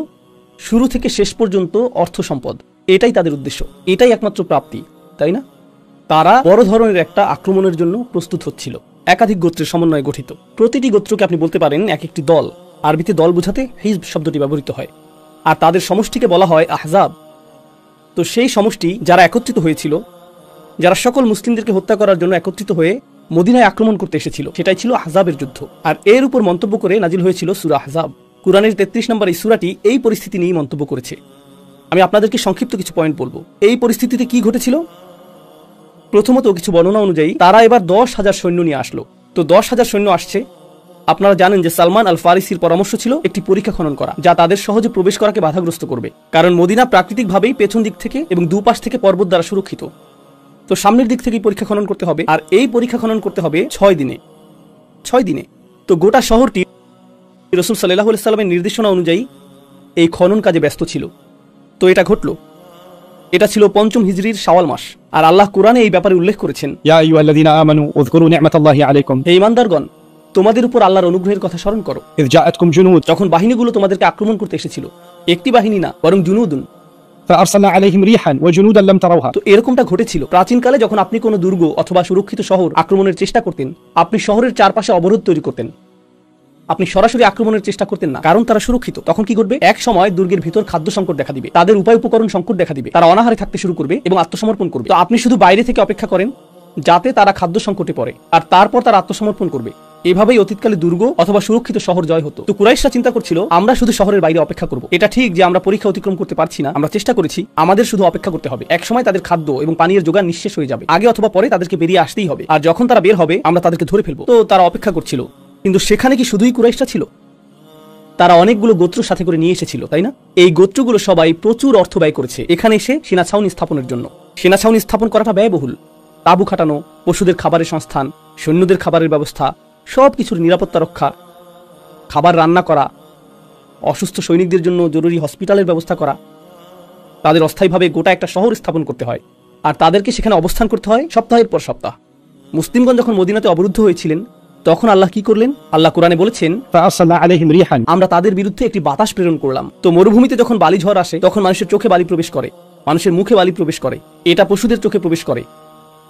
শুরু থেকে শেষ পর্যন্ত অর্থ সম্পদ, এটাই তাদের উদ্দেশ্য, এটাই একমাত্র প্রাপ্তি, তাই না? তারা বড় ধরনের একটা আক্রমণের জন্য প্রস্তুত হচ্ছিল। একাধিক গোত্রের সমন্বয়ে গঠিত। প্রতিটি গোত্রকে আপনি বলতে পারেন এক একটি দল। আরবিতে দল বোঝাতে হিজব শব্দটি ব্যবহৃত হয়, আর তাদের সমষ্টিকে বলা হয় আহজাব। তো সেই সমষ্টি যারা একত্রিত হয়েছিল, যারা সকল মুসলিমদেরকে হত্যা করার জন্য একত্রিত হয়ে মদিনায় আক্রমণ করতে এসেছিল, সেটাই ছিল আহজাবের যুদ্ধ। আর এর উপর মন্তব্য করে নাজিল হয়েছিল সূরা আহজাব। কুরআনের 33 নম্বর এই সূরাটি এই পরিস্থিতি নিয়ে মন্তব্য করেছে। আমি আপনাদেরকে সংক্ষিপ্ত কিছু পয়েন্ট বলবো। এই পরিস্থিতিতে কি ঘটেছিল? প্রথমত, কিছু বর্ণনা অনুযায়ী তারা এবার 10,000 সৈন্য নিয়ে আসলো। তো 10,000 সৈন্য আসছে। আপনারা জানেন যে সালমান আল ফারিসির পরামর্শ ছিল একটি পরীক্ষা খনন করা, যা তাদের সহজে প্রবেশ করাকে বাধাগ্রস্ত করবে, কারণ মদিনা প্রাকৃতিকভাবেই পেছন দিক থেকে এবং দুপাশ থেকে পর্বত দ্বারা সুরক্ষিত। তো সামনের দিক থেকেই পরীক্ষা খনন করতে হবে, আর এই পরীক্ষা খনন করতে হবে 6 দিনে। 6 দিনে। তো গোটা শহরটি রাসূল সাল্লাল্লাহু আলাইহি সাল্লামের নির্দেশনা অনুযায়ী এই খনন কাজে ব্যস্ত ছিল। তো এটা ঘটল। এটা ছিল 5ম হিজরির শাওয়াল মাস। আর আল্লাহ কোরআনে এই ব্যাপারে উল্লেখ করেছেন, ইয়া আইয়ুহাল্লাযীনা আমানু উযকুরু নি'মাতাল্লাহি আলাইকুম, হে ঈমানদারগণ, তোমাদের উপর আল্লাহর অনুগ্রহের কথা স্মরণ করো। ইয জাআতকুম জুনুদ, যখন বাহিনীগুলো তোমাদেরকে আক্রমণ করতে এসেছিল, একটি বাহিনী না, বরং জুনুদুন, ফাআরসালনা আলাইহিম রিহান ওয়া জুনুদান লাম তারাউহা। তো এরকমটা ঘটেছিল প্রাচীনকালে। যখন আপনি কোনো দুর্গ অথবা সুরক্ষিত শহর আক্রমণের চেষ্টা করতেন, আপনি শহরের চারপাশে অবরোধ তৈরি করতেন, আপনি সরাসরি আক্রমণের চেষ্টা করতেন না, কারণ তারা সুরক্ষিত। তখন কি করবে? এক সময় দুর্গের ভিতর খাদ্য সংকট দেখা দিবে, তাদের উপায় উপকরণ সংকট দেখা দিবে, তারা অনাহারে থাকতে শুরু করবে এবং আত্মসমর্পণ করবে। তো আপনি শুধু বাইরে থেকে অপেক্ষা করেন যাতে তারা খাদ্য সংকটে পড়ে, আর তারপর তারা আত্মসমর্পণ করবে। এভাবেই অতীতকালে দুর্গ অথবা সুরক্ষিত শহর জয় হতো। তো কুরাইশরা চিন্তা করছিল, আমরা শুধু শহরের বাইরে অপেক্ষা করব। এটা ঠিক যে আমরা পরীক্ষা অতিক্রম করতে পারছি না, আমরা চেষ্টা করেছি, আমাদের শুধু অপেক্ষা করতে হবে। এক সময় তাদের খাদ্য এবং পানীয়ের যোগান নিঃশেষ হয়ে যাবে, আগে অথবা পরে তাদেরকে বেরিয়ে আসতেই হবে, আর যখন তারা বের হবে আমরা তাদেরকে ধরে ফেলবো। তো তারা অপেক্ষা করছিল। কিন্তু সেখানে কি শুধুই কুরাইশরা ছিল? তারা অনেকগুলো গোত্র সাথে করে নিয়ে এসেছিল, তাই না? এই গোত্রগুলো সবাই প্রচুর অর্থ ব্যয় করেছে এখানে এসে সেনা ছাউনি স্থাপনের জন্য। সেনা ছাউনি স্থাপন করাটা ব্যয়বহুল। তাঁবু খাটানো, পশুদের খাবারের সংস্থান, সৈন্যদের খাবারের ব্যবস্থা, সবকিছুর নিরাপত্তা রক্ষা, খাবার রান্না করা, অসুস্থ সৈনিকদের জন্য জরুরি হসপিটালের ব্যবস্থা করা, তাদের অস্থায়ীভাবে গোটা একটা শহর স্থাপন করতে হয়, আর তাদেরকে সেখানে অবস্থান করতে হয় সপ্তাহের পর সপ্তাহ। মুসলিমগণ যখন মদিনাতে অবরুদ্ধ হয়েছিলেন, তখন আল্লাহ কি করলেন? আল্লাহ কোরআনে বলেছেন, ফাআরসালনা আলাইহিম রিহান, আমরা তাদের বিরুদ্ধে একটি বাতাস প্রেরণ করলাম। তো মরুভূমিতে যখন বালি ঝড় আসে, তখন মানুষের চোখে বালি প্রবেশ করে, মানুষের মুখে বালি প্রবেশ করে, এটা পশুদের চোখে প্রবেশ করে।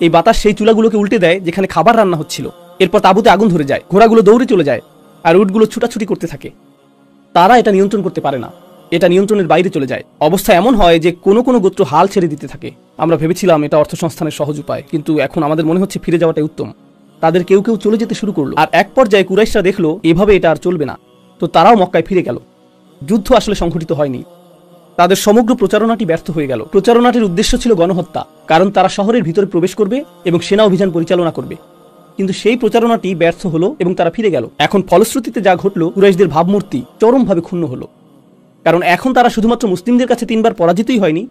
এই বাতাস সেই চুলাগুলোকে উল্টে দেয় যেখানে খাবার রান্না হচ্ছিল। এরপর তাঁবুতে আগুন ধরে যায়, ঘোড়াগুলো দৌড়ে চলে যায়, আর উটগুলো ছুটাছুটি করতে থাকে। তারা এটা নিয়ন্ত্রণ করতে পারে না, এটা নিয়ন্ত্রণের বাইরে চলে যায়। অবস্থা এমন হয় যে কোনো কোনো গোত্র হাল ছেড়ে দিতে থাকে। আমরা ভেবেছিলাম এটা অর্থ সংস্থানের সহজ উপায়, কিন্তু এখন আমাদের মনে হচ্ছে ফিরে যাওয়াটাই উত্তম। তাদের কেউ কেউ চলে যেতে শুরু করলো, আর এক পর্যায়ে কুরাইশরা দেখলো এভাবে এটা আর চলবে না। তো তারাও মক্কায় ফিরে গেল। যুদ্ধ আসলে সংঘটিত হয়নি, তাদের সমগ্র প্রচারণাটি ব্যর্থ হয়ে গেল। প্রচারণাটির উদ্দেশ্য ছিল গণহত্যা, কারণ তারা শহরের ভিতরে প্রবেশ করবে এবং সেনা অভিযান পরিচালনা করবে। কিন্তু সেই প্রচারণাটি ব্যর্থ হলো এবং তারা ফিরে গেল। এখন ফলশ্রুতিতে যা ঘটলো, কুরাইশদের ভাবমূর্তি চরমভাবে ক্ষুণ্ণ হলো, কারণ এখন তারা শুধুমাত্র মুসলিমদের কাছে 3 বার পরাজিতই হয়নি,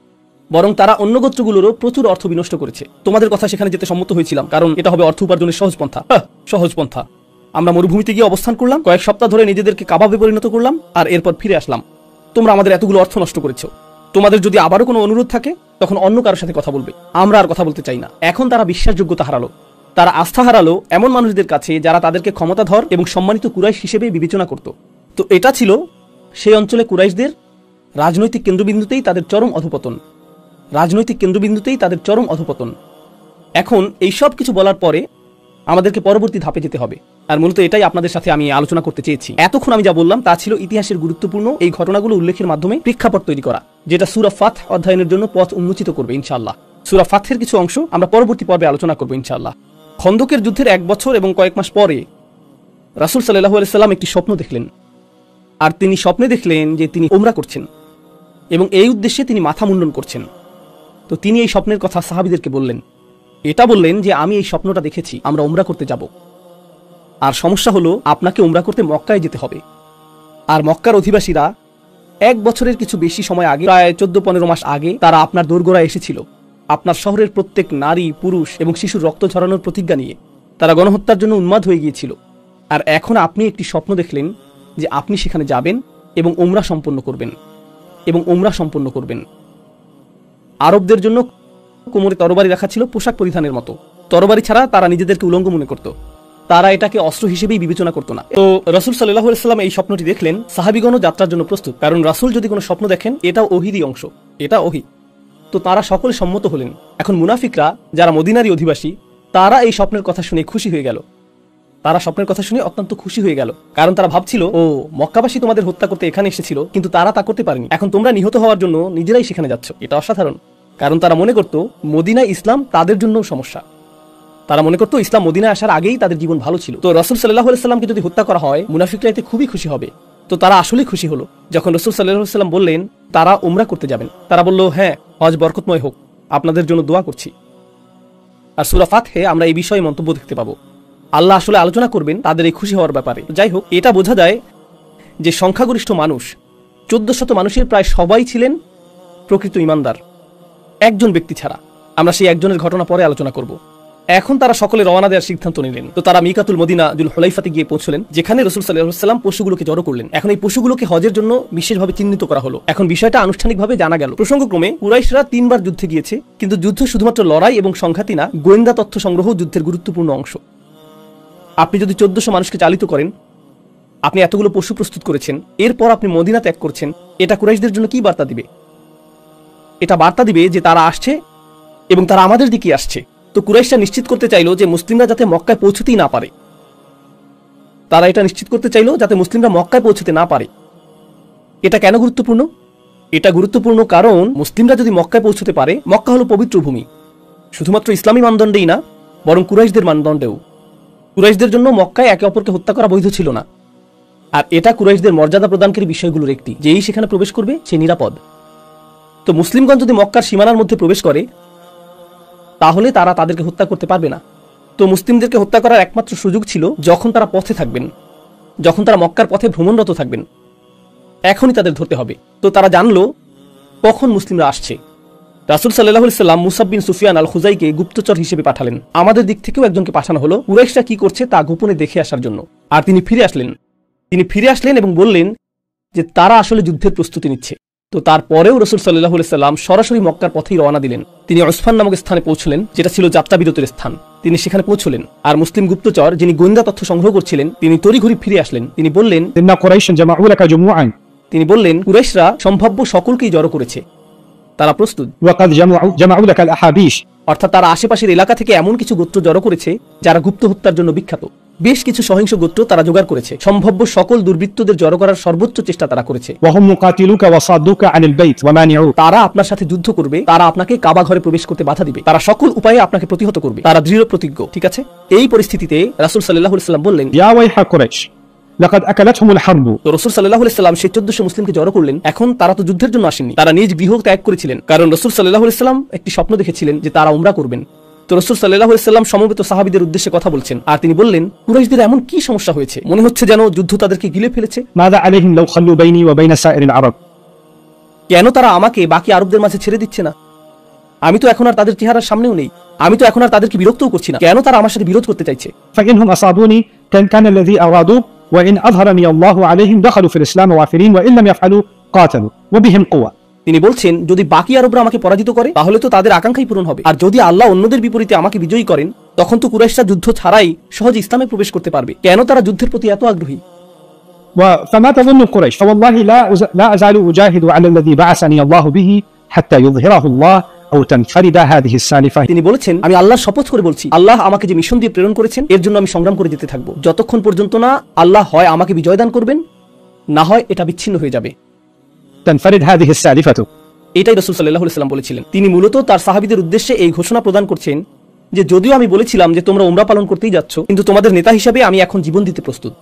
বরং তারা অন্য গোত্রগুলোরও প্রচুর অর্থ বিনষ্ট করেছে। তোমাদের কথা সেখানে যেতে সম্মত হয়েছিলাম, কারণ এটা হবে অর্থ উপার্জনের সহজ পন্থা। সহজ পন্থা। আমরা মরুভূমিতে গিয়ে অবস্থান করলাম, কয়েক সপ্তাহ ধরে নিজেদেরকে কাবাবে পরিণত করলাম, আর এরপর ফিরে আসলাম। তোমরা আমাদের এতগুলো অর্থ নষ্ট করেছো। তোমাদের যদি আবারও কোনো অনুরোধ থাকে, তখন অন্য কারোর সাথে কথা বলবে, আমরা আর কথা বলতে চাই না। এখন তারা বিশ্বাসযোগ্যতা হারালো, তারা আস্থা হারালো এমন মানুষদের কাছে যারা তাদেরকে ক্ষমতাধর এবং সম্মানিত কুরাইশ হিসেবে বিবেচনা করত। তো এটা ছিল সেই অঞ্চলে কুরাইশদের রাজনৈতিক কেন্দ্রবিন্দুতেই তাদের চরম অধঃপতন। রাজনৈতিক কেন্দ্রবিন্দুতেই তাদের চরম অধঃপতন। এখন এই সব কিছু বলার পরে আমাদেরকে পরবর্তী ধাপে যেতে হবে, আর মূলত এটাই আপনাদের সাথে আমি আলোচনা করতে চেয়েছি। এতক্ষণ আমি যা বললাম তা ছিল ইতিহাসের গুরুত্বপূর্ণ এই ঘটনাগুলো উল্লেখের মাধ্যমে প্রেক্ষাপট তৈরি করা, যেটা সূরা ফাথ অধ্যয়নের জন্য পথ উন্মোচিত করবে ইনশাআল্লাহ। সূরা ফাথের কিছু অংশ আমরা পরবর্তী পর্বে আলোচনা করব ইনশাআল্লাহ। খন্দকের যুদ্ধের 1 বছর এবং কয়েক মাস পরে রাসূল সাল্লাল্লাহু আলাইহি সাল্লাম একটি স্বপ্ন দেখলেন, আর তিনি স্বপ্নে দেখলেন যে তিনি উমরা করছেন এবং এই উদ্দেশ্যে তিনি মাথা মুন্ডন করছেন। তো তিনি এই স্বপ্নের কথা সাহাবীদেরকে বললেন। এটা বললেন যে আমি এই স্বপ্নটা দেখেছি, আমরা উমরা করতে যাব, আর সমস্যা হলো আপনাকে উমরা করতে মক্কায় যেতে হবে। আর মক্কার অধিবাসীরা 1 বছরের কিছু বেশি সময় আগে, প্রায় 14-15 মাস আগে, তারা আপনার দোরগোড়ায় এসেছিল আপনার শহরের প্রত্যেক নারী, পুরুষ এবং শিশুর রক্ত ঝরানোর প্রতিজ্ঞা নিয়ে। তারা গণহত্যার জন্য উন্মাদ হয়ে গিয়েছিল। আর এখন আপনি একটি স্বপ্ন দেখলেন যে আপনি সেখানে যাবেন এবং উমরা সম্পন্ন করবেন। আরবদের জন্য কোমরে তরবারি রাখা ছিল পোশাক পরিধানের মতো। তরবারি ছাড়া তারা নিজেদেরকে উলঙ্গ মনে করত, তারা এটাকে অস্ত্র হিসেবেই বিবেচনা করতো না। তো রাসূল সাল্লাল্লাহু আলাইহি ওয়াসাল্লাম এই স্বপ্নটি দেখলেন, সাহাবীগণও যাত্রার জন্য প্রস্তুত, কারণ রাসূল যদি কোনো স্বপ্ন দেখেন এটাও ওহীরই অংশ, এটা ওহী। তো তারা সকলে সম্মত হলেন। এখন মুনাফিকরা যারা মদিনারই অধিবাসী, তারা এই স্বপ্নের কথা শুনে খুশি হয়ে গেল। তারা স্বপ্নের কথা শুনে অত্যন্ত খুশি হয়ে গেল, কারণ তারা ভাবছিল, ও মক্কাবাসী তোমাদের হত্যা করতে এখানে এসেছিল, কিন্তু তারা তা করতে পারেনি, এখন তোমরা নিহত হওয়ার জন্য নিজেরাই সেখানে যাচ্ছ। এটা অসাধারণ, কারণ তারা মনে করত মদিনায় ইসলাম তাদের জন্যও সমস্যা। তারা মনে করত ইসলাম মদিনায় আসার আগেই তাদের জীবন ভালো ছিল। তো রাসূল সাল্লাল্লাহু আলাইহি ওয়াসাল্লামকে যদি হত্যা করা হয়, মুনাফিকরা এতে খুবই খুশি হবে। তো তারা আসলেই খুশি হলো যখন রাসূল সাল্লাল্লাহু আলাইহি ওয়াসাল্লাম বললেন তারা উমরা করতে যাবেন। তারা বলল, হ্যাঁ, হজ বরকতময় হোক, আপনাদের জন্য দোয়া করছি। আর সূরা ফাতহে আমরা এই বিষয়ে মন্তব্য দেখতে পাবো, আল্লাহ আসলে আলোচনা করবেন তাদের এই খুশি হওয়ার ব্যাপারে। যাই হোক, এটা বোঝা যায় যে সংখ্যাগরিষ্ঠ মানুষ 1400 মানুষের প্রায় সবাই ছিলেন প্রকৃত ঈমানদার, একজন ব্যক্তি ছাড়া। আমরা সেই একজনের ঘটনা পরে আলোচনা করব। এখন তারা সকলে রওনা দেওয়ার সিদ্ধান্ত নিলেন। তো তারা মিকাতুল মদিনা জুল হুলাইফাতে গিয়ে পৌঁছলেন, যেখানে রাসূল সাল্লাল্লাহু আলাইহি ওয়াসাল্লাম পশুগুলোকে জড়ো করলেন। এখন এই পশুগুলোকে হজের জন্য বিশেষভাবে চিহ্নিত করা হলো। এখন বিষয়টা আনুষ্ঠানিকভাবে জানা গেল। প্রসঙ্গক্রমে কুরাইশরা 3 বার যুদ্ধে গিয়েছে, কিন্তু যুদ্ধ শুধুমাত্র লড়াই এবং সংঘাতই না, গোয়েন্দা তথ্য সংগ্রহ যুদ্ধের গুরুত্বপূর্ণ অংশ। আপনি যদি 1400 মানুষকে চালিত করেন, আপনি এতগুলো পশু প্রস্তুত করেছেন, এরপর আপনি মদিনা ত্যাগ করছেন, এটা কুরাইশদের জন্য কি বার্তা দিবে? এটা বার্তা দিবে যে তারা আসছে এবং তারা আমাদের দিকে আসছে। তো কুরাইশরা নিশ্চিত করতে চাইলো যে মুসলিমরা যাতে মক্কায় পৌঁছতেই না পারে। তারা এটা নিশ্চিত করতে চাইলো যাতে মুসলিমরা মক্কায় পৌঁছতে না পারে। এটা কেন গুরুত্বপূর্ণ? এটা গুরুত্বপূর্ণ কারণ মুসলিমরা যদি মক্কায় পৌঁছতে পারে, মক্কা হলো পবিত্র ভূমি, শুধুমাত্র ইসলামী মানদণ্ডেই না, বরং কুরাইশদের মানদণ্ডেও। কুরাইশদের জন্য মক্কায় একে অপরকে হত্যা করা বৈধ ছিল না। আর এটা কুরাইশদের মর্যাদা প্রদানকারী বিষয়গুলোর একটি, যেই সেখানে প্রবেশ করবে সে নিরাপদ। তো মুসলিমগণ যদি মক্কার সীমানার মধ্যে প্রবেশ করে, তাহলে তারা তাদেরকে হত্যা করতে পারবে না। তো মুসলিমদেরকে হত্যা করার একমাত্র সুযোগ ছিল যখন তারা পথে থাকবেন, যখন তারা মক্কার পথে ভ্রমণরত থাকবেন, এখনই তাদের ধরতে হবে। তো তারা জানলো কখন মুসলিমরা আসছে। রাসূল সাল্লাল্লাহু আলাইহি ওয়াসাল্লাম মুসাব বিন সুফিয়ান আল খুজাইকে গুপ্তচর হিসেবে পাঠালেন। আমাদের দিক থেকেও একজনকে পাঠানো হলো কুরাইশরা কি করছে তা গোপনে দেখে আসার জন্য। আর তিনি ফিরে আসলেন এবং বললেন যে তারা আসলে যুদ্ধের প্রস্তুতি নিচ্ছে। তো তারপরেও রাসূল সাল্লাল্লাহু আলাইহি ওয়াসাল্লাম সরাসরি মক্কার পথেই রওনা দিলেন। তিনি উসফান নামক স্থানে পৌঁছলেন, যেটা ছিল যাত্রা বিরতির স্থান। তিনি সেখানে পৌঁছলেন, আর মুসলিম গুপ্তচর যিনি গোয়েন্দা তথ্য সংগ্রহ করছিলেন, তিনি তড়িঘড়ি ফিরে আসলেন। তিনি বললেন, কুরাইশরা সম্ভাব্য সকলকেই জড়ো করেছে, তারা প্রস্তুত। অর্থাৎ তারা আশেপাশের এলাকা থেকে এমন কিছু গোত্র জড়ো করেছে যারা গুপ্ত হত্যার জন্য বিখ্যাত। বেশ কিছু সহিংস গোত্র তারা জোগাড় করেছে। সম্ভাব্য সকল দুর্বৃত্তদের জড়ো করার সর্বোচ্চ চেষ্টা তারা করেছে। তারা আপনার সাথে যুদ্ধ করবে, তারা আপনাকে কাবা ঘরে প্রবেশ করতে বাধা দিবে, তারা সকল উপায়ে আপনাকে প্রতিহত করবে, তারা দৃঢ় প্রতিজ্ঞ। ঠিক আছে, এই পরিস্থিতিতে রাসূল সাল্লাল্লাহু আলাইহি ওয়াসাল্লাম বললেন, তো রাসূল সাল্লাল্লাহু আলাইহি ওয়াসাল্লাম সেই 1400 মুসলিমকে জড়ো করলেন। এখন তারা তো যুদ্ধের জন্য আসেননি, তারা নিজ গৃহ ত্যাগ করেছিলেন, কারণ রাসূল সাল্লাল্লাহু আলাইহি ওয়াসাল্লাম একটি স্বপ্ন দেখেছিলেন যে তারা উমরা করবেন। তো রাসূল সাল্লাল্লাহু আলাইহি ওয়াসাল্লাম সমবেত সাহাবীদের উদ্দেশ্যে কথা বলছেন, আর তিনি বললেন, কুরাইশদের এমন কি সমস্যা হয়েছে? মনে হচ্ছে যেন যুদ্ধ তাদেরকে গিলে ফেলেছে। কেন তারা আমাকে বাকি আরবদের মাঝে ছেড়ে দিচ্ছে না? আমি তো এখন আর তাদের চেহারার সামনেও নেই, আমি তো এখন আর তাদেরকে বিরক্তও করছি না। কেন তারা আমার সাথে বিরোধ করতে চাইছে? তিনি বলছেন, যদি বাকি আরবরা আমাকে পরাজিত করে তাহলে তো তাদের আকাঙ্ক্ষাই পূরণ হবে, আর যদি আল্লাহ অন্যদের বিপরীতে আমাকে বিজয়ী করেন তখন তো কুরাইশরা যুদ্ধ ছাড়াই সহজে ইসলামে প্রবেশ করতে পারবে। কেন তারা যুদ্ধের প্রতি এত আগ্রহী? فما تظن قريش فوالله لا أزال أجاهد على الذي بعثني الله به حتى يظهره الله أو تنفرد هذه السالفة। তিনি বলেছেন, আমি আল্লাহর শপথ করে বলছি, আল্লাহ আমাকে যে মিশন দিয়ে প্রেরণ করেছেন এর জন্য আমি সংগ্রাম করে যেতে থাকবো, যতক্ষণ পর্যন্ত না আল্লাহ হয় আমাকে বিজয় দান করবেন, না হয় এটা বিচ্ছিন্ন হয়ে যাবে। تنفرد هذه السالفة। এটাই রাসূল সাল্লাল্লাহু আলাইহি ওয়াসাল্লাম বলেছিলেন। তিনি মূলত তার সাহাবীদের উদ্দেশ্যে এই ঘোষণা প্রদান করছেন যে যদিও আমি বলেছিলাম যে তোমরা উমরা পালন করতেই যাচ্ছ, কিন্তু তোমাদের নেতা হিসেবে আমি এখন জীবন দিতে প্রস্তুত।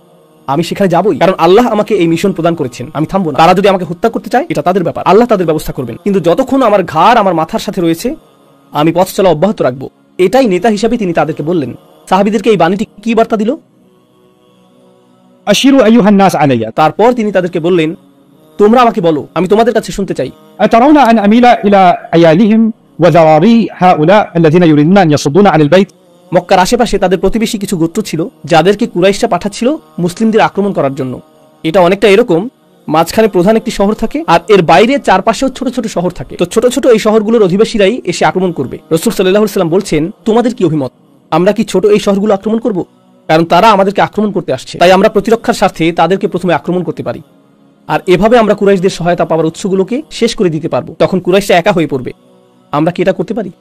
আমি সেখানে যাবই, কারণ আল্লাহ আমাকে এই মিশন প্রদান করেছেন। আমি থামবো না। তারা যদি আমাকে হত্যা করতে চায় এটা তাদের ব্যাপার, আল্লাহ তাদের ব্যবস্থা করবেন, কিন্তু যতক্ষণ আমার ঘাড় আমার মাথার সাথে রয়েছে আমি পথ চলা অব্যাহত রাখবো। এটাই নেতা হিসেবে তিনি তাদেরকে বললেন। সাহাবীদেরকে এই বাণীটি কি বার্তা দিল? আশিরু আইয়ুহান নাস আলাইয়া। তারপর তিনি তাদেরকে বললেন, তোমরা আমাকে বলো, আমি তোমাদের কাছে শুনতে চাই। আতারাউনা আন আমিলা ইলা আয়ালিহিম ওয়া যারারি হাউলা আল্লাযিনা ইউরিদুনা আন ইয়াসুদ্দুনা আনিল বাইত মক্কার আশেপাশে তাদের প্রতিবেশী কিছু গোত্র ছিল যাদেরকে কুরাইশরা পাঠাচ্ছিল মুসলিমদের আক্রমণ করার জন্য। এটা অনেকটা এরকম, মাঝখানে প্রধান একটি শহর থাকে আর এর বাইরে চারপাশেও ছোট ছোট শহর থাকে। তো ছোট ছোট এই শহরগুলোর অধিবাসীরাই এসে আক্রমণ করবে। রাসূল সাল্লাল্লাহু আলাইহি ওয়াসাল্লাম বলছেন, তোমাদের কি অভিমত? আমরা কি ছোট এই শহরগুলো আক্রমণ করব? কারণ তারা আমাদেরকে আক্রমণ করতে আসছে, তাই আমরা প্রতিরক্ষার স্বার্থে তাদেরকে প্রথমে আক্রমণ করতে পারি, আর এভাবে আমরা কুরাইশদের সহায়তা পাওয়ার উৎসগুলোকে শেষ করে দিতে পারবো। তখন কুরাইশরা একা হয়ে পড়বে। আমরা কি এটা করতে পারি?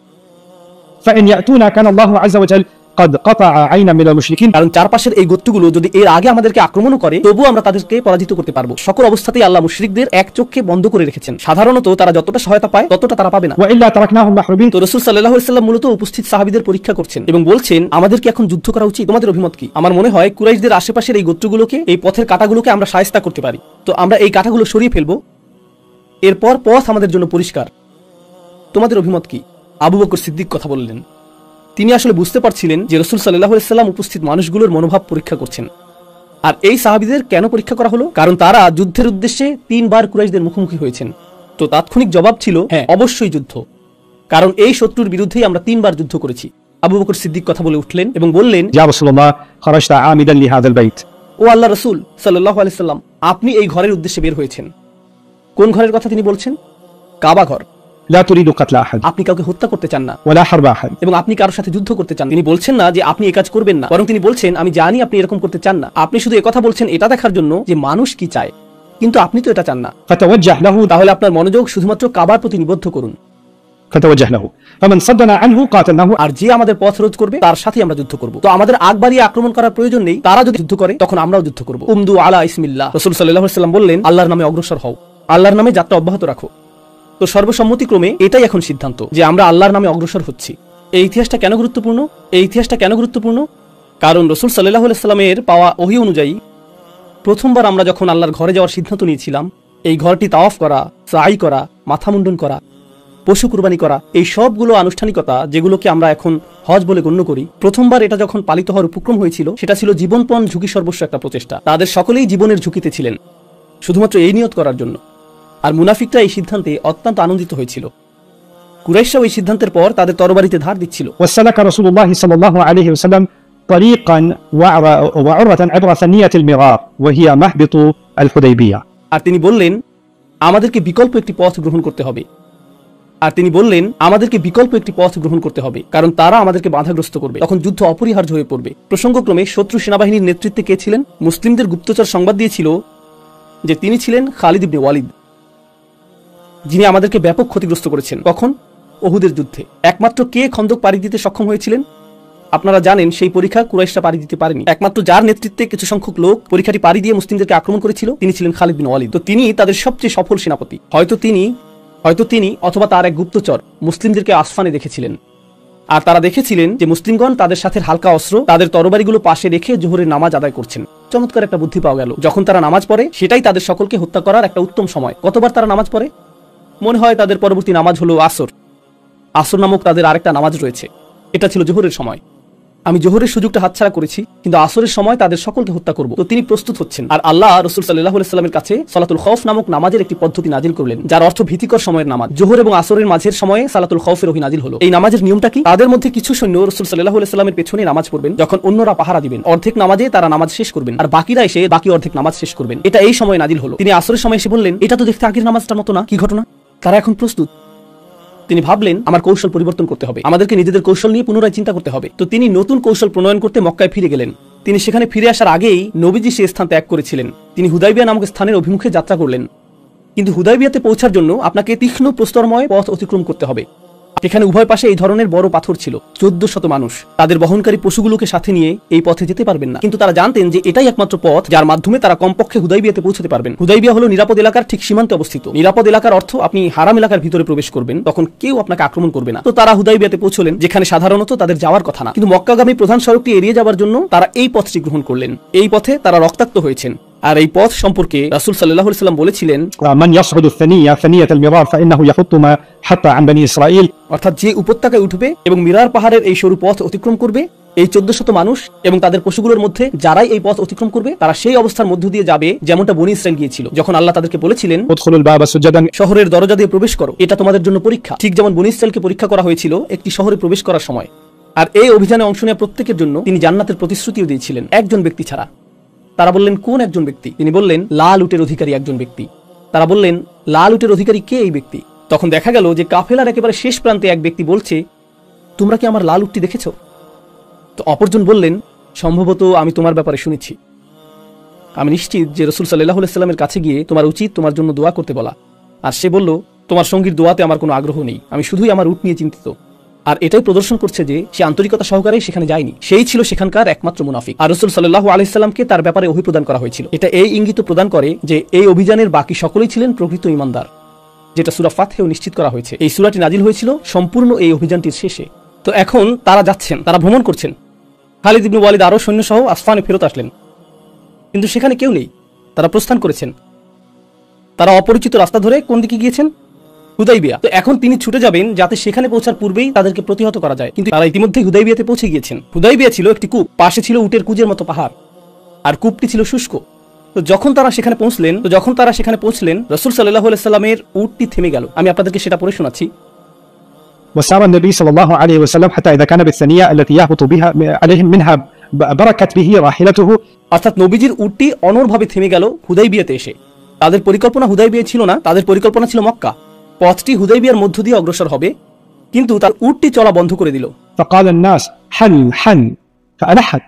فإن يأتونا كان الله عز وجل قد قطع عينا من المشركين. কারণ চারপাশের এই গোত্রগুলো যদি এর আগে আমাদেরকে আক্রমণও করে, তবুও আমরা তাদেরকে পরাজিত করতে পারবো। সকল অবস্থাতেই আল্লাহ মুশরিকদের এক চোখে বন্ধ করে রেখেছেন। সাধারণত তারা যতটা সহায়তা পায় ততটা তারা পাবে না। وإلا تركناهم محروبين. তো রাসূল সাল্লাল্লাহু আলাইহি ওয়াসাল্লাম মূলত উপস্থিত সাহাবীদের পরীক্ষা করছেন এবং বলছেন, আমাদের কি এখন যুদ্ধ করা উচিত? তোমাদের অভিমত কি? আমার মনে হয় কুরাইশদের আশেপাশের এই গোত্রগুলোকে, এই পথের কাঁটাগুলোকে আমরা শায়েস্তা করতে পারি। তো আমরা এই কাঁটাগুলো সরিয়ে ফেলবো, এরপর পথ আমাদের জন্য পরিষ্কার। তোমাদের অভিমত কি? আবু বকর সিদ্দিক কথা বললেন। তিনি আসলে বুঝতে পারছিলেন যে রাসূল সাল্লাল্লাহু আলাইহি ওয়াসাল্লাম উপস্থিত মানুষগুলোর মনোভাব পরীক্ষা করছেন। আর এই সাহাবীদের কেন পরীক্ষা করা হলো? কারণ তারা যুদ্ধের উদ্দেশ্যে 3 বার কুরাইশদের মুখোমুখি হয়েছেন। তো তাৎক্ষণিক জবাব ছিল, হ্যাঁ, অবশ্যই যুদ্ধ, কারণ এই শত্রুর বিরুদ্ধেই আমরা 3 বার যুদ্ধ করেছি। আবু বকর সিদ্দিক কথা বলে উঠলেন এবং বললেন, يا رسول الله خرجت عامدا لهذا البيت. ও আল্লাহ রাসূল সাল্লাল্লাহু আলাইহি সাল্লাম, আপনি এই ঘরের উদ্দেশ্যে বের হয়েছেন। কোন ঘরের কথা তিনি বলছেন? কাবা ঘর। لا تريد قتل أحد আপনি কাউকে হত্যা করতে চান না ولا حرب أحد. এবং আপনি কারোর সাথে যুদ্ধ করতে চান। তিনি বলছেন না যে আপনি এই কাজ করবেন না, বরং তিনি বলছেন, আমি জানি আপনি এরকম করতে চান না। আপনি শুধু একথা বলছেন এটা দেখার জন্য যে মানুষ কি চায়, কিন্তু আপনি তো এটা চান না। فتوجه له তাহলে আপনার মনোযোগ শুধুমাত্র কাবার প্রতি নিবদ্ধ করুন। فتوجه له فمن صدنا عنه قاتلناه. আর যে আমাদের পথ রোধ করবে তার সাথে আমরা যুদ্ধ করব। তো আমাদের আগ বাড়িয়ে আক্রমণ করার প্রয়োজন নেই। তারা যদি যুদ্ধ করে তখন আমরাও যুদ্ধ করব। উমদু আলা ইসমিল্লাহ। রাসূল সাল্লাল্লাহু আলাইহি ওয়াসাল্লাম বললেন, আল্লাহর নামে অগ্রসর হও, আল্লাহর নামে যাত্রা অব্যাহত রাখো। তো সর্বসম্মতিক্রমে এটাই এখন সিদ্ধান্ত যে আমরা আল্লাহর নামে অগ্রসর হচ্ছি। এই ইতিহাসটা কেন গুরুত্বপূর্ণ? এই ইতিহাসটা কেন গুরুত্বপূর্ণ? কারণ রাসূল সাল্লাল্লাহু আলাইহি ওয়াসাল্লামের পাওয়া ওহী অনুযায়ী প্রথমবার আমরা যখন আল্লাহর ঘরে যাওয়ার সিদ্ধান্ত নিয়েছিলাম, এই ঘরটি তাওয়াফ করা, সাই করা, মাথা মুন্ডন করা, পশু কুরবানি করা, এই সবগুলো আনুষ্ঠানিকতা যেগুলোকে আমরা এখন হজ বলে গণ্য করি, প্রথমবার এটা যখন পালিত হওয়ার উপক্রম হয়েছিল, সেটা ছিল জীবনপণ ঝুঁকি সর্বস্ব একটা প্রচেষ্টা। তাদের সকলেই জীবনের ঝুঁকিতে ছিলেন শুধুমাত্র এই নিয়ত করার জন্য। আর মুনাফিকরা এই সিদ্ধান্তে অত্যন্ত আনন্দিত হয়েছিল। কুরাইশরাও এই সিদ্ধান্তের পর তাদের তরবারিতে ধার দিচ্ছিল। وسلك رسول الله صلى الله عليه وسلم طريقا وعرة عبر ثنية المرار وهي مهبط الحديبية. আর তিনি বললেন, আমাদেরকে বিকল্প একটি পথ গ্রহণ করতে হবে। কারণ তারা আমাদেরকে বাধাগ্রস্ত করবে, তখন যুদ্ধ অপরিহার্য হয়ে পড়বে। প্রসঙ্গক্রমে শত্রু সেনাবাহিনীর নেতৃত্বে কে ছিলেন? মুসলিমদের গুপ্তচর সংবাদ দিয়েছিল যে তিনি ছিলেন খালিদ ইবনে ওয়ালিদ, যিনি আমাদেরকে ব্যাপক ক্ষতিগ্রস্ত করেছেন। কখন? উহুদের যুদ্ধে। একমাত্র কে খন্দক পাড়ি দিতে সক্ষম হয়েছিলেন? আপনারা জানেন সেই পরীক্ষা কুরাইশরা পাড়ি দিতে পারেনি। একমাত্র যার নেতৃত্বে কিছু সংখ্যক লোক পরীক্ষাটি পাড়ি দিয়ে মুসলিমদেরকে আক্রমণ করেছিল, তিনি ছিলেন খালিদ বিন ওয়ালিদ। তো তিনি তাদের সবচেয়ে সফল সেনাপতি। হয়তো তিনি অথবা তার এক গুপ্তচর মুসলিমদেরকে আসফানে দেখেছিলেন, আর তারা দেখেছিলেন যে মুসলিমগণ তাদের সাথে হালকা অস্ত্র, তাদের তরবারিগুলো পাশে রেখে জোহরের নামাজ আদায় করছেন। চমৎকার একটা বুদ্ধি পাওয়া গেল। যখন তারা নামাজ পড়ে সেটাই তাদের সকলকে হত্যা করার একটা উত্তম সময়। কতবার তারা নামাজ পড়ে? মনে হয় তাদের পরবর্তী নামাজ হলো আসর। আসর নামক তাদের আরেকটা নামাজ রয়েছে। এটা ছিল জোহরের সময়। আমি জোহরের সুযোগটা হাতছাড়া করেছি, কিন্তু আসরের সময় তাদের সকলকে হত্যা করব। তো তিনি প্রস্তুত হচ্ছেন। আর আল্লাহ রাসূল সাল্লাল্লাহু আলাইহি ওয়াসাল্লামের কাছে সালাতুল খৌফ নামক নামাজের একটি পদ্ধতি নাজিল করলেন, যার অর্থ ভীতিকর সময়ের নামাজ। জোহর এবং আসরের মাঝের সময়ে সালাতুল খৌফের ওহী নাজিল হলো। এই নামাজের নিয়মটা কি? তাদের মধ্যে কিছু সৈন্য রাসূল সাল্লাল্লাহু আলাইহি ওয়াসাল্লামের পেছনে নামাজ পড়বেন, যখন অন্যরা পাহারা দিবেন। অর্ধেক নামাজে তারা নামাজ শেষ করবেন, আর বাকিরা এসে বাকি অর্ধেক নামাজ শেষ করবেন। এটা এই সময় নাজিল হলো। তিনি আসরের সময় এসে বললেন, এটা তো দেখতে আগের নামাজটার মতো না, কি ঘটনা? তারা এখন প্রস্তুত। তিনি ভাবলেন, আমার কৌশল পরিবর্তন করতে হবে, আমাদেরকে নিজেদের কৌশল নিয়ে পুনরায় চিন্তা করতে হবে। তো তিনি নতুন কৌশল প্রণয়ন করতে মক্কায় ফিরে গেলেন। তিনি সেখানে ফিরে আসার আগেই নবীজি সে স্থান ত্যাগ করেছিলেন। তিনি হুদাইবিয়া নামক স্থানের অভিমুখে যাত্রা করলেন। কিন্তু হুদাইবিয়াতে পৌঁছার জন্য আপনাকে তীক্ষ্ণ প্রস্তরময় পথ অতিক্রম করতে হবে। এখানে উভয় পাশে এই ধরনের বড় পাথর ছিল। 1400 মানুষ তাদের বহনকারী পশুগুলোকে সাথে নিয়ে এই পথে যেতে পারবেন না, কিন্তু তারা জানতেন যে এটাই একমাত্র পথ যার মাধ্যমে তারা কমপক্ষে হুদাইবিয়াতে পৌঁছতে পারবেন। হুদাইবিয়া হলো নিরাপদ এলাকার ঠিক সীমান্তে অবস্থিত। নিরাপদ এলাকার অর্থ আপনি হারাম এলাকার ভিতরে প্রবেশ করবেন, তখন কেউ আপনাকে আক্রমণ করবে না। তো তারা হুদাইবিয়াতে পৌঁছলেন, যেখানে সাধারণত তাদের যাওয়ার কথা না, কিন্তু মক্কাগামী প্রধান সড়কটি এড়িয়ে যাওয়ার জন্য তারা এই পথটি গ্রহণ করলেন। এই পথে তারা রক্তাক্ত হয়েছেন। আর এই পথ সম্পর্কে রাসূল সাল্লাল্লাহু আলাইহি ওয়াসাল্লাম বলেছিলেন, من يصعد ثنية المرار فإنه يحط ما حط عن بني إسرائيل. অর্থাৎ যে উপত্যকায় উঠবে এবং মিরার পাহাড়ের এই সরু পথ অতিক্রম করবে, এই 1400 মানুষ এবং তাদের পশুগুলোর মধ্যে যারাই এই পথ অতিক্রম করবে, তারা সেই অবস্থার মধ্য দিয়ে যাবে যেমনটা বনী ইসরাইল গিয়েছিল, যখন আল্লাহ তাদেরকে বলেছিলেন, ادخلوا الباب سجدا. শহরের দরজা দিয়ে প্রবেশ করো, এটা তোমাদের জন্য পরীক্ষা। ঠিক যেমন বনী ইসরাইলকে পরীক্ষা করা হয়েছিল একটি শহরে প্রবেশ করার সময়। আর এই অভিযানে অংশ নেওয়া প্রত্যেকের জন্য তিনি জান্নাতের প্রতিশ্রুতিও দিয়েছিলেন, একজন ব্যক্তি ছাড়া। তারা বললেন, কোন একজন ব্যক্তি? তিনি বললেন, লাল উটের অধিকারী একজন ব্যক্তি। তারা বললেন, লাল উটের অধিকারী কে এই ব্যক্তি? তখন দেখা গেল যে কাফেলার একেবারে শেষ প্রান্তে এক ব্যক্তি বলছে, তোমরা কি আমার লাল উটটি দেখেছ? তো অপরজন বললেন, সম্ভবত আমি তোমার ব্যাপারে শুনেছি। আমি নিশ্চিত যে রাসূল সাল্লাল্লাহু আলাইহি ওয়াসাল্লামের কাছে গিয়ে তোমার উচিত তোমার জন্য দোয়া করতে বলা। আর সে বলল, তোমার সঙ্গীর দোয়াতে আমার কোনো আগ্রহ নেই, আমি শুধুই আমার উট নিয়ে চিন্তিত। আর এটাই প্রদর্শন করছে যে সে আন্তরিকতা সহকারে সেখানে যায়নি, সেই ছিল সেখানকার একমাত্র মুনাফিক। আর রাসূল সাল্লাল্লাহু আলাইহি ওয়াসাল্লামকে তার ব্যাপারে ওহী প্রদান করা হয়েছিল। এটা এই ইঙ্গিত প্রদান করে যে এই অভিযানের বাকি সকলেই ছিলেন প্রকৃত ঈমানদার, যেটা সূরা ফাতহেও নিশ্চিত করা হয়েছে। এই সূরাটি নাজিল হয়েছিল সম্পূর্ণ এই অভিযানটির শেষে। তো এখন তারা যাচ্ছেন, তারা ভ্রমণ করছেন। খালিদ ইবনে ওয়ালিদ আরো সৈন্যসহ আসফানে ফেরত আসলেন, কিন্তু সেখানে কেউ নেই। তারা প্রস্থান করেছেন। তারা অপরিচিত রাস্তা ধরে কোন দিকে গিয়েছেন? হুদাইবিয়া। তো এখন তিনি ছুটে যাবেন যাতে সেখানে পৌঁছার পূর্বেই তাদেরকে প্রতিহত করা যায়, কিন্তু তারা ইতিমধ্যে হুদাইবিয়াতে পৌঁছে গিয়েছেন। হুদাইবিয়া ছিল একটি কূপ, পাশে ছিল উটের কুজের মতো পাহাড়, আর কূপটি ছিল শুষ্ক। তো যখন তারা সেখানে পৌঁছলেন রাসূল সাল্লাল্লাহু আলাইহি ওয়াসাল্লামের উটটি থেমে গেল। আমি আপনাদেরকে সেটা পড়ে শোনাচ্ছি। وسار النبي صلى الله عليه وسلم حتى إذا كان بالثنية التي يهبط بها عليهم منها بركت به راحلته। অর্থাৎ নবীজির উটটি অনড়ভাবে থেমে গেল হুদাইবিয়াতে এসে। তাদের পরিকল্পনা হুদাইবিয়া ছিল না, তাদের পরিকল্পনা ছিল মক্কা। পথটি হুদাইবিয়ার মধ্য দিয়ে অগ্রসর হবে, কিন্তু তার উটটি চলা বন্ধ করে দিল। فقال الناس حل حل فألحت।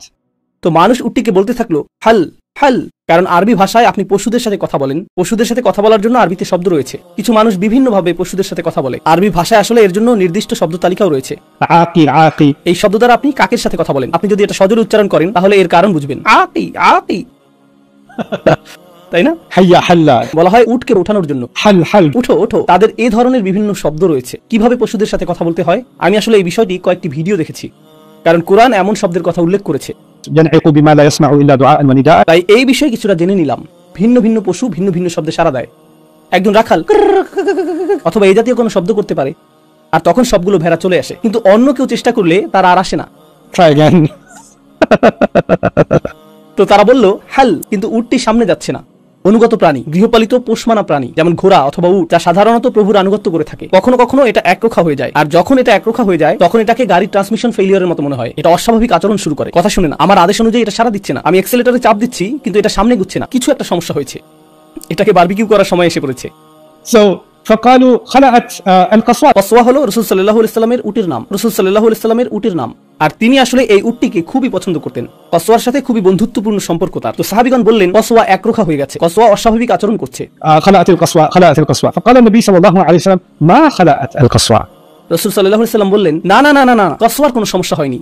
তো মানুষ উটটিকে বলতে থাকলো, হাল হাল, কারণ আরবি ভাষায় আপনি পশুদের সাথে কথা বলেন। পশুদের সাথে কথা বলার জন্য আরবিতে শব্দ রয়েছে। কিছু মানুষ বিভিন্নভাবে পশুদের সাথে কথা বলে। আরবি ভাষায় আসলে এর জন্য নির্দিষ্ট শব্দ তালিকাও রয়েছে। عاقي عاقي। এই শব্দ দ্বারা আপনি কাকের সাথে কথা বলেন। আপনি যদি এটা সজোরে উচ্চারণ করেন তাহলে এর কারণ বুঝবেন। আকি আকি, তাই না? حيا حلا বলা হয় উটকে ওঠানোর জন্য। حل حل উঠো ওঠো। তাদের এই ধরনের বিভিন্ন শব্দ রয়েছে কিভাবে পশুদের সাথে কথা বলতে হয়। আমি আসলে এই বিষয়টি কয়েকটি ভিডিও দেখেছি, কারণ কুরআন এমন শব্দের কথা উল্লেখ করেছে। ينعق بما لا يسمع إلا دعاء ونداء। তাই এই বিষয়ে কিছুটা জেনে নিলাম। ভিন্ন ভিন্ন পশু ভিন্ন ভিন্ন শব্দে সাড়া দেয়। একজন রাখাল অথবা এই জাতীয় কোনো শব্দ করতে পারে, আর তখন সবগুলো ভেড়া চলে আসে, কিন্তু অন্য কেউ চেষ্টা করলে তারা আর আসে না। Try again. তো তারা বলল হাল, কিন্তু উটটি সামনে যাচ্ছে না। অনুগত প্রাণী, গৃহপালিত পোষমানা প্রাণী যেমন ঘোড়া অথবা উট, যা সাধারণত প্রভুর আনুগত্য করে থাকে, কখনো কখনো এটা একরোখা হয়ে যায়। আর যখন এটা একরোখা হয়ে যায় তখন এটাকে গাড়ির ট্রান্সমিশন ফেলিয়ারের মতো মনে হয়। এটা অস্বাভাবিক আচরণ শুরু করে, কথা শুনে না, আমার আদেশ অনুযায়ী এটা সাড়া দিচ্ছে না। আমি এক্সেলেটরে চাপ দিচ্ছি কিন্তু এটা সামনে ঘুরছে না, কিছু একটা সমস্যা হয়েছে। এটাকে বারবিকিউ করার সময় এসে পড়েছে। So فقالوا خلعت القصواء. কসওয়া হলো রাসূল সাল্লাল্লাহু আলাইহি ওয়াসাল্লামের উটের নাম। রাসূল সাল্লাল্লাহু আলাইহি ওয়াসাল্লামের উটের নাম, আর তিনি আসলে এই উটটিকে খুবই পছন্দ করতেন। কসওয়ার সাথে খুবই বন্ধুত্বপূর্ণ সম্পর্ক তার। তো সাহাবীগণ বললেন, কসওয়া একরোখা হয়ে গেছে, কসওয়া অস্বাভাবিক আচরণ করছে। خلعت القصواء خلعت القصواء. فقال النبي صلى الله عليه وسلم ما خلعت القصواء. রাসূল সাল্লাল্লাহু আলাইহি ওয়াসাল্লাম বললেন, না না না না না, কসওয়ার কোনো সমস্যা হয়নি,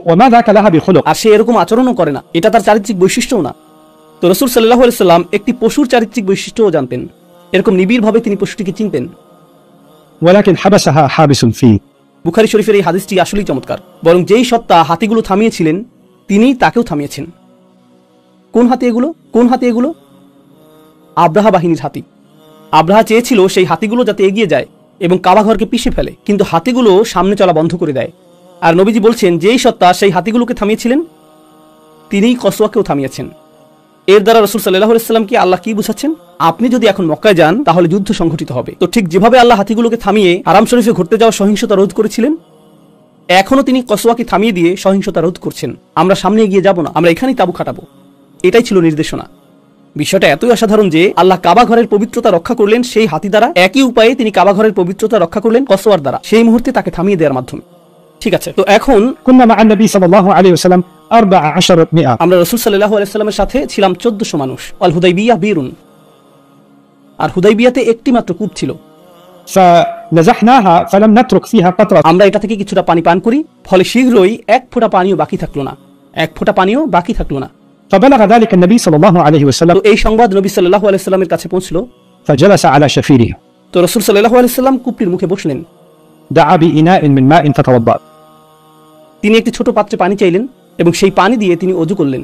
وما ذاك لها بخلق. আর সে এরকম আচরণও করে না, এটা তার চারিত্রিক বৈশিষ্ট্যও না। তো রাসূল সাল্লাল্লাহু আলাইহি ওয়াসাল্লাম একটি পশুর চারিত্রিক বৈশিষ্ট্যও জানতেন, এরকম নিবিড়ভাবে তিনি পশুটিকে চিনতেন। ولكن حبسها حابس فيه. বুখারী শরীফের এই হাদিসটি আসলেই চমৎকার। বরং যেই সত্তা হাতিগুলো থামিয়েছিলেন তিনি তাকেও থামিয়েছেন। কোন হাতি এগুলো? কোন হাতি এগুলো? আব্রাহা বাহিনীর হাতি। আব্রাহা চেয়েছিল সেই হাতিগুলো যাতে এগিয়ে যায় এবং কাবা ঘরকে পিষে ফেলে, কিন্তু হাতিগুলো সামনে চলা বন্ধ করে দেয়। আর নবীজি বলছেন, যেই সত্তা সেই হাতিগুলোকে থামিয়েছিলেন তিনিই কসওয়াকেও থামিয়েছেন। এর দ্বারা রাসূল সাল্লাল্লাহু আলাইহি ওয়াসাল্লামকে আল্লাহ কি বুঝাচ্ছেন? আপনি যদি এখন মক্কায় যান তাহলে যুদ্ধ সংঘটিত হবে। তো ঠিক যেভাবে আল্লাহ হাতিগুলোকে থামিয়ে হারাম শরীফে ঘটতে যাওয়া সহিংসতা রোধ করেছিলেন, এখনো তিনি কসওয়াকে থামিয়ে দিয়ে সহিংসতা রোধ করছেন। আমরা সামনে এগিয়ে যাব না, আমরা এখানেই তাবু খাটাবো, এটাই ছিল নির্দেশনা। বিষয়টা এতই অসাধারণ যে আল্লাহ কাবা ঘরের পবিত্রতা রক্ষা করলেন সেই হাতি দ্বারা, একই উপায়ে তিনি কাবা ঘরের পবিত্রতা রক্ষা করলেন কসওয়ার দ্বারা, সেই মুহূর্তে তাকে থামিয়ে দেওয়ার মাধ্যমে। ঠিক আছে, তো এখন كنا مع النبي صلى الله عليه وسلم 1400. আমরা রাসূল সাল্লাল্লাহু আলাইহি ওয়াসাল্লামের সাথে ছিলাম 1400 মানুষ। আল হুদাইবিয়া বীরুন, আর হুদাইবিয়াতে একটি মাত্র কূপ ছিল। فنزحناها فلم نترك فيها قطرة. আমরা এটা থেকে কিছুটা পানি পান করি, ফলে শীঘ্রই এক ফোঁটা পানিও বাকি থাকলো না, এক ফোঁটা পানিও বাকি থাকলো না। فبلغ ذلك النبي صلى الله عليه وسلم. তো এই সংবাদ নবী সাল্লাল্লাহু আলাইহি ওয়াসাল্লামের কাছে পৌঁছলো। فجلس على شفيره. তো রাসূল সাল্লাল্লাহু আলাইহি ওয়াসাল্লাম কূপটির মুখে বসলেন। دعا بإناء من ماء فتوضأ. তিনি একটি ছোট পাত্রে পানি চাইলেন এবং সেই পানি দিয়ে তিনি ওযু করলেন।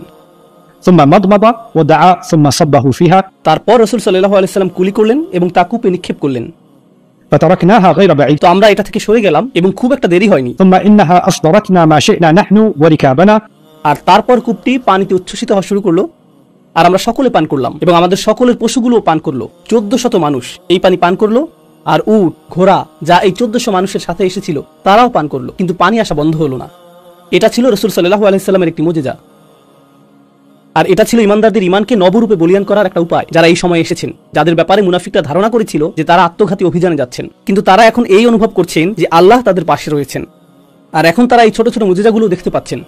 ثم مضمض ودعا ثم صبه فيها. তারপর রাসূল সাল্লাল্লাহু আলাইহি ওয়াসাল্লাম কুলি করলেন এবং তা কূপে নিক্ষেপ করলেন। فتركناها غير بعيد. তো আমরা এটা থেকে সরে গেলাম এবং খুব একটা দেরি হয়নি। ثم إنها أصدرتنا ما شئنا نحن وركابنا. আর তারপর কূপটি পানিতে উচ্ছ্বসিত হওয়া শুরু করলো, আর আমরা সকলে পান করলাম এবং আমাদের সকলের পশুগুলোও পান করলো। 1400 মানুষ এই পানি পান করলো, আর উট, ঘোড়া যা এই 1400 মানুষের সাথে এসেছিল তারাও পান করলো, কিন্তু পানি আসা বন্ধ হলো না। এটা ছিল রাসূল সাল্লাল্লাহু আলাইহি সাল্লামের একটি মুজিজা। আর এটা ছিল ইমানদারদের ইমানকে নবরূপে বলিয়ান করার একটা উপায়। যারা এই সময় এসেছেন, যাদের ব্যাপারে মুনাফিকরা ধারণা করেছিল যে তারা আত্মঘাতী অভিযানে যাচ্ছেন, কিন্তু তারা এখন এই অনুভব করছেন যে আল্লাহ তাদের পাশে রয়েছেন। আর এখন তারা এই ছোট ছোট মুজিজাগুলো দেখতে পাচ্ছেন,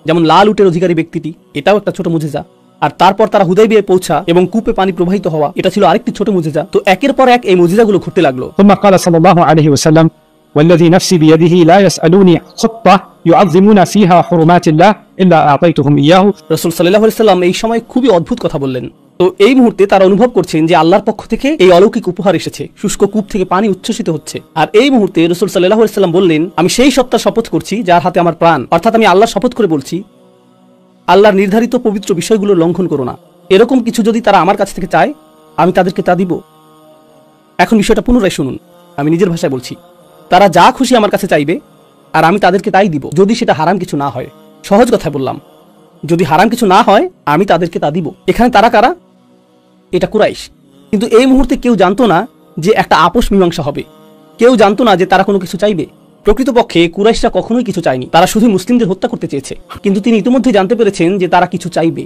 যেমন লাল উটের অধিকারী ব্যক্তিটি, এটাও একটা ছোট মুজিজা। আর তারপর তারা হুদাইবিয়ায় পৌঁছা এবং কূপে পানি প্রবাহিত হওয়া, এটা ছিল আরেকটি ছোট মুজিজা। তো একের পর এক এই মুজিজাগুলো ঘটতে লাগলো। ثم قال صلى الله عليه وسلم والذي نفسي بيده لا يسألوني خطة يعظمون فيها حرمات الله إلا أعطيتهم إياه। রাসূল সাল্লাল্লাহু আলাইহি সাল্লাম এই সময় খুবই অদ্ভুত কথা বললেন। তো এই মুহূর্তে তারা অনুভব করছেন যে আল্লাহর পক্ষ থেকে এই অলৌকিক উপহার এসেছে, শুষ্ক কূপ থেকে পানি উচ্ছ্বসিত হচ্ছে। আর এই মুহূর্তে রাসূল সাল্লাল্লাহু আলাইহি সাল্লাম বললেন, আমি সেই সত্তার শপথ করছি যার হাতে আমার প্রাণ, অর্থাৎ আমি আল্লাহর শপথ করে বলছি, আল্লাহর নির্ধারিত পবিত্র বিষয়গুলো লঙ্ঘন করো না। এরকম কিছু যদি তারা আমার কাছ থেকে চায়, আমি তাদেরকে তা দিব। এখন বিষয়টা পুনরায় শুনুন, আমি নিজের ভাষায় বলছি। তারা যা খুশি আমার কাছে চাইবে আর আমি তাদেরকে তাই দিব, যদি সেটা হারাম কিছু না হয়। সহজ কথায় বললাম, যদি হারাম কিছু না হয় আমি তাদেরকে তা দিব। এখানে তারা কারা? এটা কুরাইশ। কিন্তু এই মুহূর্তে কেউ জানতো না যে একটা আপোষ মীমাংসা হবে, কেউ জানতো না যে তারা কোনো কিছু চাইবে। প্রকৃতপক্ষে কুরাইশরা কখনোই কিছু চায়নি, তারা শুধু মুসলিমদের হত্যা করতে চেয়েছে। কিন্তু তিনি ইতিমধ্যে জানতে পেরেছেন যে তারা কিছু চাইবে,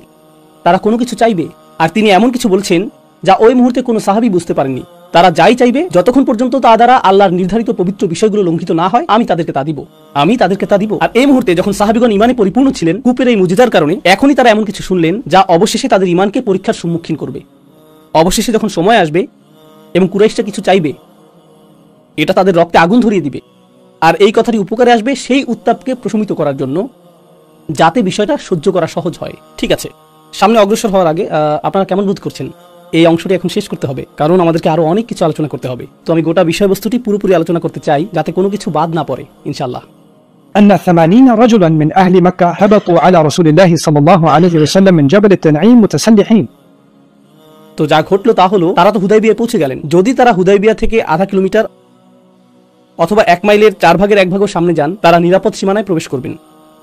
তারা কোনো কিছু চাইবে। আর তিনি এমন কিছু বলছেন যা ওই মুহূর্তে কোনো সাহাবী বুঝতে পারেননি। তারা যাই চাইবে, যতক্ষণ পর্যন্ত তা দ্বারা আল্লাহর নির্ধারিত পবিত্র বিষয়গুলো লঙ্ঘিত না হয়, আমি তাদেরকে তা দিব, আমি তাদেরকে তা দিব। আর এই মুহূর্তে যখন সাহাবীগণ ইমানে পরিপূর্ণ ছিলেন কূপের এই মুজিজার কারণে, এখনই তারা এমন কিছু শুনলেন যা অবশেষে তাদের ইমানকে পরীক্ষার সম্মুখীন করবে। অবশেষে যখন সময় আসবে এবং কুরাইশরা কিছু চাইবে, এটা তাদের রক্তে আগুন ধরিয়ে দিবে। আর এই কথাটি উপকারে আসবে সেই উত্তাপকে প্রশমিত করার জন্য, যাতে বিষয়টা সহ্য করা সহজ হয়। ঠিক আছে, সামনে অগ্রসর হওয়ার আগে আপনারা কেমন বোধ করছেন? এই অংশটি এখন শেষ করতে হবে, কারণ আমাদেরকে আরো অনেক কিছু আলোচনা করতে হবে। তো আমি গোটা বিষয়বস্তুটি পুরোপুরি আলোচনা করতে চাই, যাতে কোনো কিছু বাদ না পড়ে ইনশাআল্লাহ। أن 80 رجلا من أهل مكة هبطوا على رسول الله صلى الله عليه وسلم من جبل التنعيم متسلحين। তো যা ঘটলো তা হলো, তারা তো হুদাইবিয়ায় পৌঁছে গেলেন। যদি তারা হুদাইবিয়া থেকে আধা কিলোমিটার অথবা 1 মাইলের 4 ভাগের 1 ভাগও সামনে যান, তারা নিরাপদ সীমানায় প্রবেশ করবেন।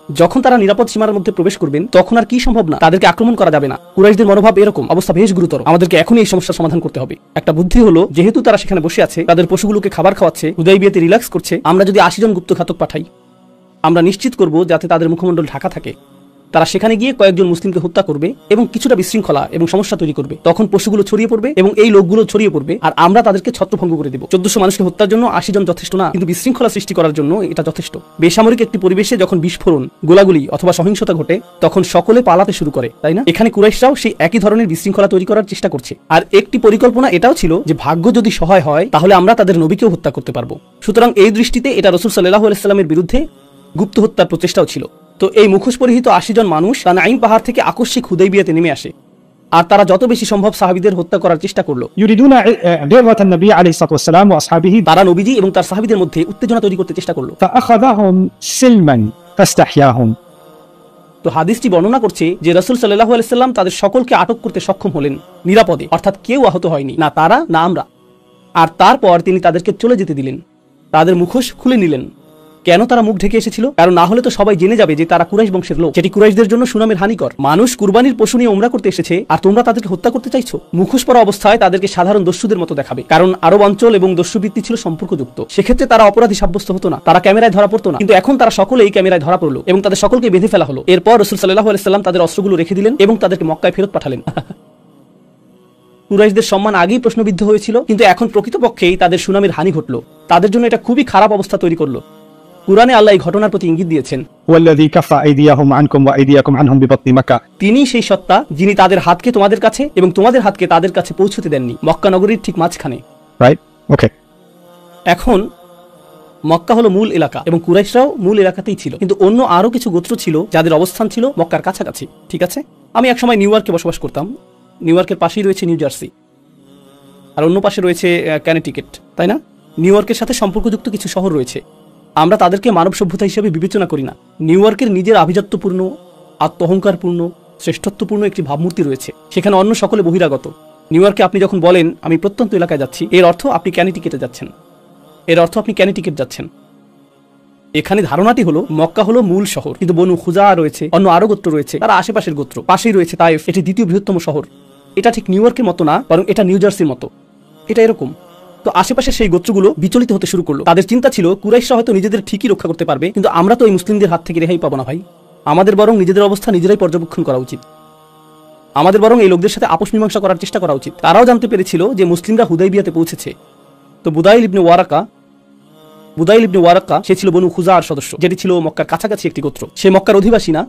যখন তারা নিরাপদ সীমার মধ্যে প্রবেশ করবেন, তখন আর কি সম্ভব না, তাদেরকে আক্রমণ করা যাবে না। কুরাইশদের মনোভাব এরকম, অবস্থা বেশ গুরুতর, আমাদেরকে এখনই এই সমস্যার সমাধান করতে হবে। একটা বুদ্ধি হলো, যেহেতু তারা সেখানে বসে আছে, তাদের পশুগুলোকে খাবার খাওয়াচ্ছে, হুদাইবিয়াতে রিল্যাক্স করছে, আমরা যদি 80 জন গুপ্তঘাতক পাঠাই, আমরা নিশ্চিত করব যাতে তাদের মুখমণ্ডল ঢাকা থাকে। তারা সেখানে গিয়ে কয়েকজন মুসলিমকে হত্যা করবে এবং কিছুটা বিশৃঙ্খলা এবং সমস্যা তৈরি করবে। তখন পশুগুলো ছড়িয়ে পড়বে এবং এই লোকগুলো ছড়িয়ে পড়বে, আর আমরা তাদেরকে ছত্রভঙ্গ করে দেব। 1400 মানুষকে হত্যার জন্য 80 জন যথেষ্ট না, কিন্তু বিশৃঙ্খলা সৃষ্টি করার জন্য এটা যথেষ্ট। বেসামরিক একটি পরিবেশে যখন বিস্ফোরণ, গোলাগুলি অথবা সহিংসতা ঘটে, তখন সকলে পালাতে শুরু করে, তাই না? এখানে কুরাইশরাও সেই একই ধরনের বিশৃঙ্খলা তৈরি করার চেষ্টা করছে। আর একটি পরিকল্পনা এটাও ছিল যে ভাগ্য যদি সহায় হয়, তাহলে আমরা তাদের নবীকেও হত্যা করতে পারবো। সুতরাং এই দৃষ্টিতে এটা রাসূল সাল্লাল্লাহু আলাইহি সাল্লামের বিরুদ্ধে গুপ্ত হত্যার প্রচেষ্টাও ছিল। তো এই মুখোশ পরিহিত 80 জন মানুষ তানাঈম পাহাড় থেকে আকস্মিক হুদাইবিয়াতে নেমে আসে, আর তারা যত বেশি সম্ভব সাহাবীদের হত্যা করার চেষ্টা করলো। يريدون غيرة النبي عليه الصلاة والسلام وأصحابه، তারা নবীজি এবং তার সাহাবীদের মধ্যে উত্তেজনা তৈরি করতে চেষ্টা করলো। فأخذهم سلما فاستحياهم। তো হাদিসটি বর্ণনা করছে যে রাসূল সাল্লাল্লাহু আলাইহি সাল্লাম তাদের সকলকে আটক করতে সক্ষম হলেন নিরাপদে, অর্থাৎ কেউ আহত হয়নি, না তারা না আমরা। আর তারপর তিনি তাদেরকে চলে যেতে দিলেন, তাদের মুখোশ খুলে নিলেন। কেন তারা মুখ ঢেকে এসেছিল? কারণ না হলে তো সবাই জেনে যাবে যে তারা কুরাইশ বংশের লোক, যেটি কুরাইশদের জন্য সুনামের হানিকর। মানুষ কুরবানির পশু নিয়ে উমরা করতে এসেছে, আর তোমরা তাদেরকে হত্যা করতে চাইছো। মুখোশ পরা অবস্থায় তাদেরকে সাধারণ দস্যুদের মতো দেখাবে, কারণ আরব অঞ্চল এবং দস্যুবৃত্তি ছিল সম্পর্কযুক্ত। সেক্ষেত্রে তারা অপরাধী সাব্যস্ত হতো না, তারা ক্যামেরায় ধরা পড়তো না। কিন্তু এখন তারা সকলেই ক্যামেরায় ধরা পড়লো এবং তাদের সকলকে বেঁধে ফেলা হলো। এরপর রাসূল সাল্লাল্লাহু আলাইহি সাল্লাম তাদের অস্ত্রগুলো রেখে দিলেন এবং তাদেরকে মক্কায় ফেরত পাঠালেন। কুরাইশদের সম্মান আগেই প্রশ্নবিদ্ধ হয়েছিল, কিন্তু এখন প্রকৃতপক্ষেই তাদের সুনামের হানি ঘটলো। তাদের জন্য এটা খুবই খারাপ অবস্থা তৈরি করলো। কুরআনে আল্লাহ এই ঘটনার প্রতি ইঙ্গিত দিয়েছেন, والذي كف أيديهم عنكم وأيديكم عنهم ببطن مكة। তিনি সেই সত্তা যিনি তাদের হাতকে তোমাদের কাছে এবং তোমাদের হাতকে তাদের কাছে পৌঁছতে দেননি, মক্কা নগরীর ঠিক মাঝখানে। Right? Okay. এখন মক্কা হলো মূল এলাকা এবং কুরাইশরাও মূল এলাকাতেই ছিল, কিন্তু অন্য আরো কিছু গোত্র ছিল যাদের অবস্থান ছিল মক্কার কাছাকাছি। ঠিক আছে, আমি একসময় নিউ ইয়র্কে বসবাস করতাম। নিউ ইয়র্কের পাশেই রয়েছে নিউ জার্সি, আর অন্য পাশে রয়েছে ক্যানেটিকেট, তাই না? নিউ ইয়র্কের সাথে সম্পর্কযুক্ত কিছু শহর রয়েছে, আমরা তাদেরকে মানব সভ্যতা হিসেবে বিবেচনা করি না। নিউ ইয়র্কের নিজের আভিজাত্যপূর্ণ, আত্মহংকারপূর্ণ, শ্রেষ্ঠত্বপূর্ণ একটি ভাবমূর্তি রয়েছে, সেখানে অন্য সকলে বহিরাগত। নিউ ইয়র্কে আপনি যখন বলেন আমি প্রত্যন্ত এলাকায় যাচ্ছি, এর অর্থ আপনি ক্যানেটিকেটে যাচ্ছেন, এর অর্থ আপনি ক্যানেটিকেট যাচ্ছেন। এখানে ধারণাটি হলো মক্কা হলো মূল শহর, কিন্তু বনু খুজা রয়েছে, অন্য আরো গোত্র রয়েছে, তারা আশেপাশের গোত্র। পাশেই রয়েছে তাইফ, এটি দ্বিতীয় বৃহত্তম শহর। এটা ঠিক নিউ ইয়র্কের মতো না, বরং এটা নিউ জার্সির মতো। এটা এরকম তো আশেপাশে সেই গোত্রগুলো বিচলিত হতে শুরু করলো। তাদের চিন্তা ছিল কুরাইশরা হয়তো নিজেদের ঠিকই রক্ষা করতে পারবে, কিন্তু আমরা তো এই মুসলিমদের হাত থেকে রেহাই পাবো না ভাই। আমাদের বরং নিজেদের অবস্থা নিজেরাই পর্যবেক্ষণ করা উচিত। আমাদের বরং এই লোকদের সাথে আপোষ মীমাংসা করার চেষ্টা করা উচিত। তারাও জানতে পেরেছিল যে মুসলিমরা হুদাইবিয়াতে পৌঁছেছে। তো বুদাইল ইবনে ওয়ারাকা সে ছিল বনু খুজাআর সদস্য, যেটি ছিল মক্কার কাছাকাছি একটি গোত্র। সে মক্কার অধিবাসী না,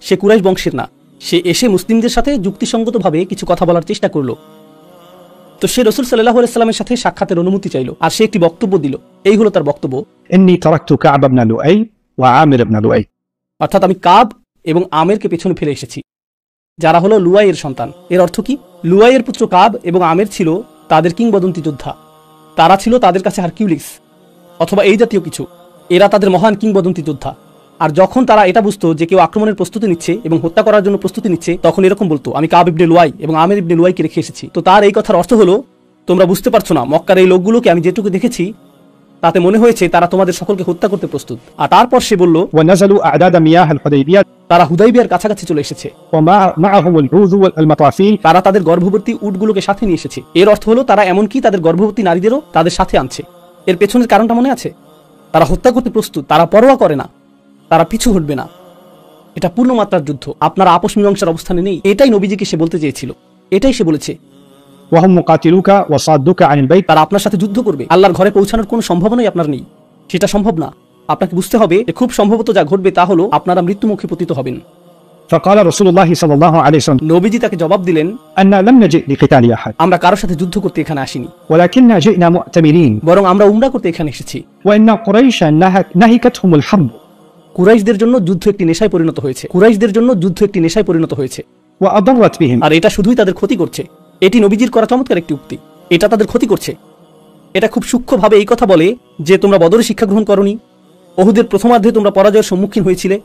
সে কুরাইশ বংশের না। সে এসে মুসলিমদের সাথে যুক্তিসঙ্গতভাবে কিছু কথা বলার চেষ্টা করলো। তো সে রাসূল সাল্লাল্লাহু আলাইহি ওয়াসাল্লামের সাথে সাক্ষাতের অনুমতি চাইলো, আর সে একটি বক্তব্য দিল। এই হলো তার বক্তব্য। إني تركت كعب بن لؤي وعامر بن لؤي অর্থাৎ আমি কাব এবং আমেরকে পেছনে ফেলে এসেছি, যারা হলো লুয়াইয়ের সন্তান। এর অর্থ কি? লুয়াইয়ের পুত্র কাব এবং আমের ছিল তাদের কিংবদন্তি যোদ্ধা। তারা ছিল তাদের কাছে হারকিউলিস অথবা এই জাতীয় কিছু। এরা তাদের মহান কিংবদন্তি যোদ্ধা। আর যখন তারা এটা বুঝতো যে কেউ আক্রমণের প্রস্তুতি নিচ্ছে এবং হত্যা করার জন্য প্রস্তুতি নিচ্ছে, তখন এরকম বলতো, আমি কাব ইবনে লুয়াই এবং আমের ইবনে লুয়াইকে রেখে এসেছি। তো তার এই কথার অর্থ হলো, তোমরা বুঝতে পারছো না, মক্কার এই লোকগুলোকে আমি যেটুকু দেখেছি তাতে মনে হয়েছে তারা তোমাদের সকলকে হত্যা করতে প্রস্তুত। আর তারপর সে বলল, ونزلوا أعداد مياه الحديبية তারা হুদাইবিয়ার কাছাকাছি চলে এসেছে। ومعهم العوذ والمطافيل তারা তাদের গর্ভবতী উটগুলোকে সাথে নিয়ে এসেছে। এর অর্থ হলো তারা এমনকি তাদের গর্ভবতী নারীদেরও তাদের সাথে আনছে। এর পেছনের কারণটা মনে আছে? তারা হত্যা করতে প্রস্তুত, তারা পরোয়া করে না, তারা পিছু হটবে না। এটা পূর্ণমাত্রার যুদ্ধ, আপনারা আপোষ মীমাংসার অবস্থানে নেই। এটাই নবীজিকে সে বলতে চেয়েছিল, এটাই সে বলেছে। وهم مقاتلوك وصادوك عن البيت তারা আপনার সাথে যুদ্ধ করবে, আল্লাহর ঘরে পৌঁছানোর কোনো সম্ভাবনাই আপনার নেই। সেটা সম্ভব না। আপনাকে বুঝতে হবে যে খুব সম্ভবত যা ঘটবে তা হলো আপনারা মৃত্যুমুখে পতিত হবেন। فقال رسول الله صلى الله عليه وسلم নবীজি তাকে জবাব দিলেন, أن لم نجئ لقتال أحد আমরা কারোর সাথে যুদ্ধ করতে এখানে আসিনি, ولكننا جئنا مؤتمرين বরং আমরা উমরা করতে এখানে এসেছি। وإن قريشا نهكتهم الحرب কুরাইশদের জন্য যুদ্ধ একটি নেশায় পরিণত হয়েছে। কুরাইশদের জন্য যুদ্ধ একটি নেশায় পরিণত হয়েছে, وأضرت بهم আর এটা শুধুই তাদের ক্ষতি করছে। এটি নবীজির করা চমৎকার একটি উক্তি। এটা তাদের ক্ষতি করছে। এটা খুব সূক্ষ্মভাবে এই কথা বলে যে তোমরা বদরে শিক্ষা গ্রহণ করনি, ওহুদের প্রথমার্ধে তোমরা পরাজয়ের সম্মুখীন হয়েছিলে,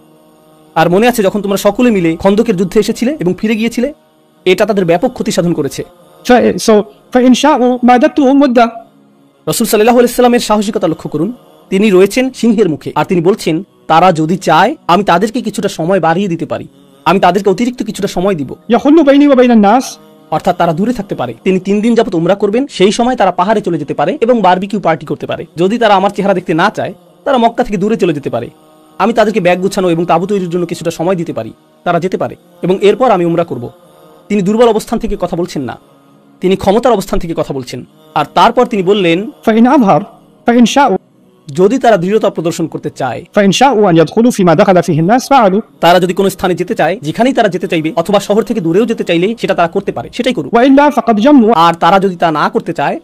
আর মনে আছে যখন তোমরা সকলে মিলে খন্দকের যুদ্ধে এসেছিলে এবং ফিরে গিয়েছিলে। এটা তাদের ব্যাপক ক্ষতি সাধন করেছে। فإن شاءوا مادتهم مدة রাসূল সাল্লাল্লাহু আলাইহি ওয়াসাল্লামের সাহসিকতা লক্ষ্য করুন। তিনি রয়েছেন সিংহের মুখে, আর তিনি বলছেন, তারা যদি চায় আমি তাদেরকে কিছুটা সময় বাড়িয়ে দিতে পারি, আমি তাদেরকে অতিরিক্ত কিছুটা সময় দিব। يحل بيني وبين الناس অর্থাৎ তারা দূরে থাকতে পারে। তিনি 3 দিন যাবত উমরা করবেন, সেই সময় তারা পাহাড়ে চলে যেতে পারে এবং বারবিকিউ পার্টি করতে পারে। যদি তারা আমার চেহারা দেখতে না চায়, তারা মক্কা থেকে দূরে চলে যেতে পারে। আমি তাদেরকে ব্যাগ গুছানো এবং তাঁবু তৈরির জন্য কিছুটা সময় দিতে পারি, তারা যেতে পারে, এবং এরপর আমি উমরা করব। তিনি দুর্বল অবস্থান থেকে কথা বলছেন না, তিনি ক্ষমতার অবস্থান থেকে কথা বলছেন। আর তারপর তিনি বললেন, فإن أظهر فإن شاءوا যদি তারা দৃঢ়তা প্রদর্শন করতে চায়, فإن شاءوا أن يدخلوا فيما دخل فيه الناس فعلوا তারা যদি কোনো স্থানে যেতে চায়, যেখানেই তারা যেতে চাইবে, অথবা শহর থেকে দূরেও যেতে চাইলে সেটা তারা করতে পারে, সেটাই করুক। وإلا فقد جموا আর তারা যদি তা না করতে চায়,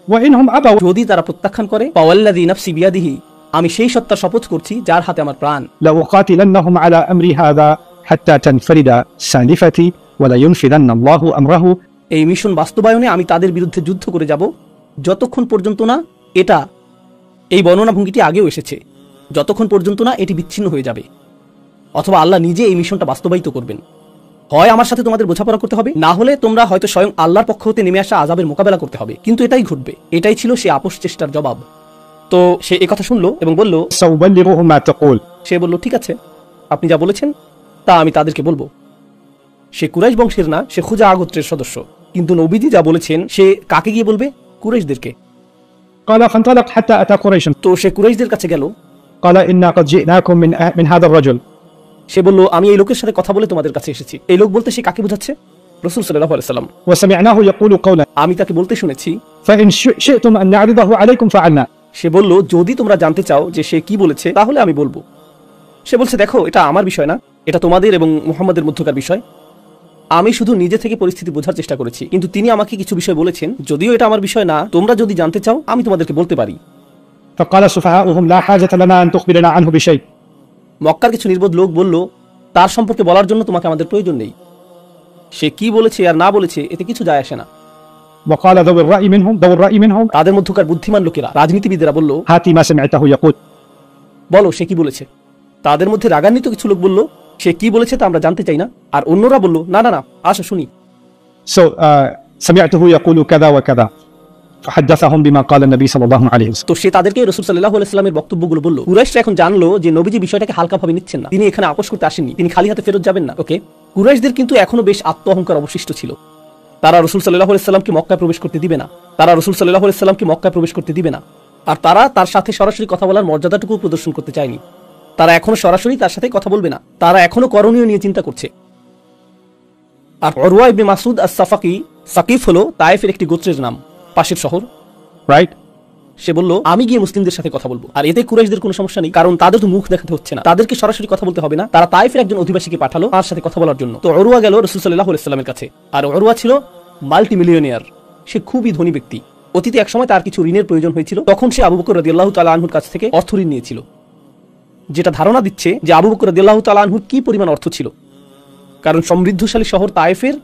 وإنهم أبوا যদি তারা প্রত্যাখ্যান করে, ফাওয়াল্লাযী নাফসি বিয়াদিহি, আমি সেই সত্তার শপথ করছি যার হাতে আমার প্রাণ, لأقاتلنهم على أمري هذا حتى تنفرد سالفتي ولا ينفذن الله أمره এই মিশন বাস্তবায়নে আমি তাদের বিরুদ্ধে যুদ্ধ করে যাব, যতক্ষণ পর্যন্ত না এটা, এই বর্ণনা ভঙ্গিটি আগেও এসেছে, যতক্ষণ পর্যন্ত না এটি বিচ্ছিন্ন হয়ে যাবে, অথবা আল্লাহ নিজে এই মিশনটা বাস্তবায়িত করবেন। হয় আমার সাথে তোমাদের বোঝাপড়া করতে হবে, না হলে তোমরা হয়তো স্বয়ং আল্লাহর পক্ষ হতে নেমে আসা আযাবের মোকাবেলা করতে হবে। কিন্তু এটাই ঘটবে। এটাই ছিল সে আপোষ চেষ্টার জবাব। তো সে একথা শুনলো এবং বলল, سأبلغهم ما تقول সে বলল, ঠিক আছে, আপনি যা বলেছেন তা আমি তাদেরকে বলবো। সে কুরাইশ বংশের না, সে খুজা গোত্রের সদস্য, কিন্তু নবীজি যা বলেছেন সে কাকে গিয়ে বলবে? কুরাইশদেরকে। قال فانطلق حتى أتى قريش তো সে কুরাইশদের কাছে গেল। قال إنا قد جئناكم من هذا الرجل সে বলল, আমি এই লোকের সাথে কথা বলে তোমাদের কাছে এসেছি। এই লোক বলতে সে কাকে বোঝাচ্ছে? রাসূল সাল্লাল্লাহু আলাইহি ওয়াসাল্লাম। وسمعناه يقول قولا আমি তাকে বলতে শুনেছি, فإن شئتم أن نعرضه عليكم فعلنا সে বলল, যদি তোমরা জানতে চাও যে সে কি বলেছে তাহলে আমি বলবো। সে বলছে, দেখো, এটা আমার বিষয় না, এটা তোমাদের এবং মুহাম্মাদের মধ্যকার বিষয়। আমি শুধু নিজে থেকে পরিস্থিতি বোঝার চেষ্টা করেছি, কিন্তু তিনি আমাকে কিছু বিষয় বলেছেন, যদিও এটা আমার বিষয় না, তোমরা যদি জানতে চাও আমি তোমাদেরকে বলতে পারি। فقال سفهاؤهم لا حاجة لنا أن تخبرنا عنه بشيء মক্কার কিছু নির্বোধ লোক বলল, তার সম্পর্কে বলার জন্য তোমাকে আমাদের প্রয়োজন নেই। সে কি বলেছে আর না বলেছে এতে কিছু যায় আসে না। وقال ذو الرأي منهم তাদের মধ্যকার বুদ্ধিমান লোকেরা, রাজনীতিবিদেরা বলল, هاتي ما سمعته يقول বলো সে কি বলেছে। তাদের মধ্যে রাগান্বিত কিছু লোক বলল, সে কি বলেছে তা আমরা জানতে চাই না। আর অন্যরা বলল, না না না, আসো শুনি। سمعته يقول كذا وكذا فحدثهم بما قال النبي صلى الله عليه وسلم তো সে তাদেরকে রাসূল সাল্লাল্লাহু আলাইহি ওয়াসাল্লামের বক্তব্যগুলো বলল। কুরাইশরা এখন জানলো যে নবীজি বিষয়টাকে হালকাভাবে নিচ্ছেন না, তিনি এখানে আপোষ করতে আসেননি, তিনি খালি হাতে ফেরত যাবেন না। ওকে, কুরাইশদের কিন্তু এখনো বেশ আত্ম অহংকার অবশিষ্ট ছিল। তারা রাসূল সাল্লাল্লাহু আলাইহি সাল্লামকে মক্কায় প্রবেশ করতে দিবে না। তারা রাসূল সাল্লাল্লাহু আলাইহি সাল্লামকে মক্কায় প্রবেশ করতে দিবে না। আর তারা তার সাথে সরাসরি কথা বলার মর্যাদাটুকু প্রদর্শন করতে চায়নি। তারা এখনো সরাসরি তার সাথে কথা বলবে না। তারা এখনো করণীয় নিয়ে চিন্তা করছে। আর উরওয়া ইবনে মাসউদ আস-সাফাকি, সাকিফ হলো তায়েফের একটি গোত্রের নাম, পাশের শহর, রাইট? সে বলল আমি গিয়ে মুসলিমদের সাথে কথা বলবো। আর এতে কুরাইশদের কোনো সমস্যা নেই, কারণ তাদের তো মুখ দেখাতে হচ্ছে না, তাদেরকে সরাসরি কথা বলতে হবে না। তারা তায়েফের একজন অধিবাসীকে পাঠালো তার সাথে কথা বলার জন্য। তো উরওয়া গেল রাসূল সাল্লাল্লাহু আলাইহি সাল্লামের কাছে। আর উরওয়া ছিল মাল্টি মিলিয়নিয়ার, সে খুবই ধনী ব্যক্তি। অতীতে একসময় তার কিছু ঋণের প্রয়োজন হয়েছিল, তখন সে আবু বকর রাদিয়াল্লাহু তাআলা আনহুর কাছ থেকে অর্থ ঋণ নিয়েছিল, যেটা ধারণা দিচ্ছে যে আবু বকর রাদিয়াল্লাহু তাআলা আনহুর কি পরিমাণ অর্থ ছিল। কারণ সমৃদ্ধশালী শহর তায়েফের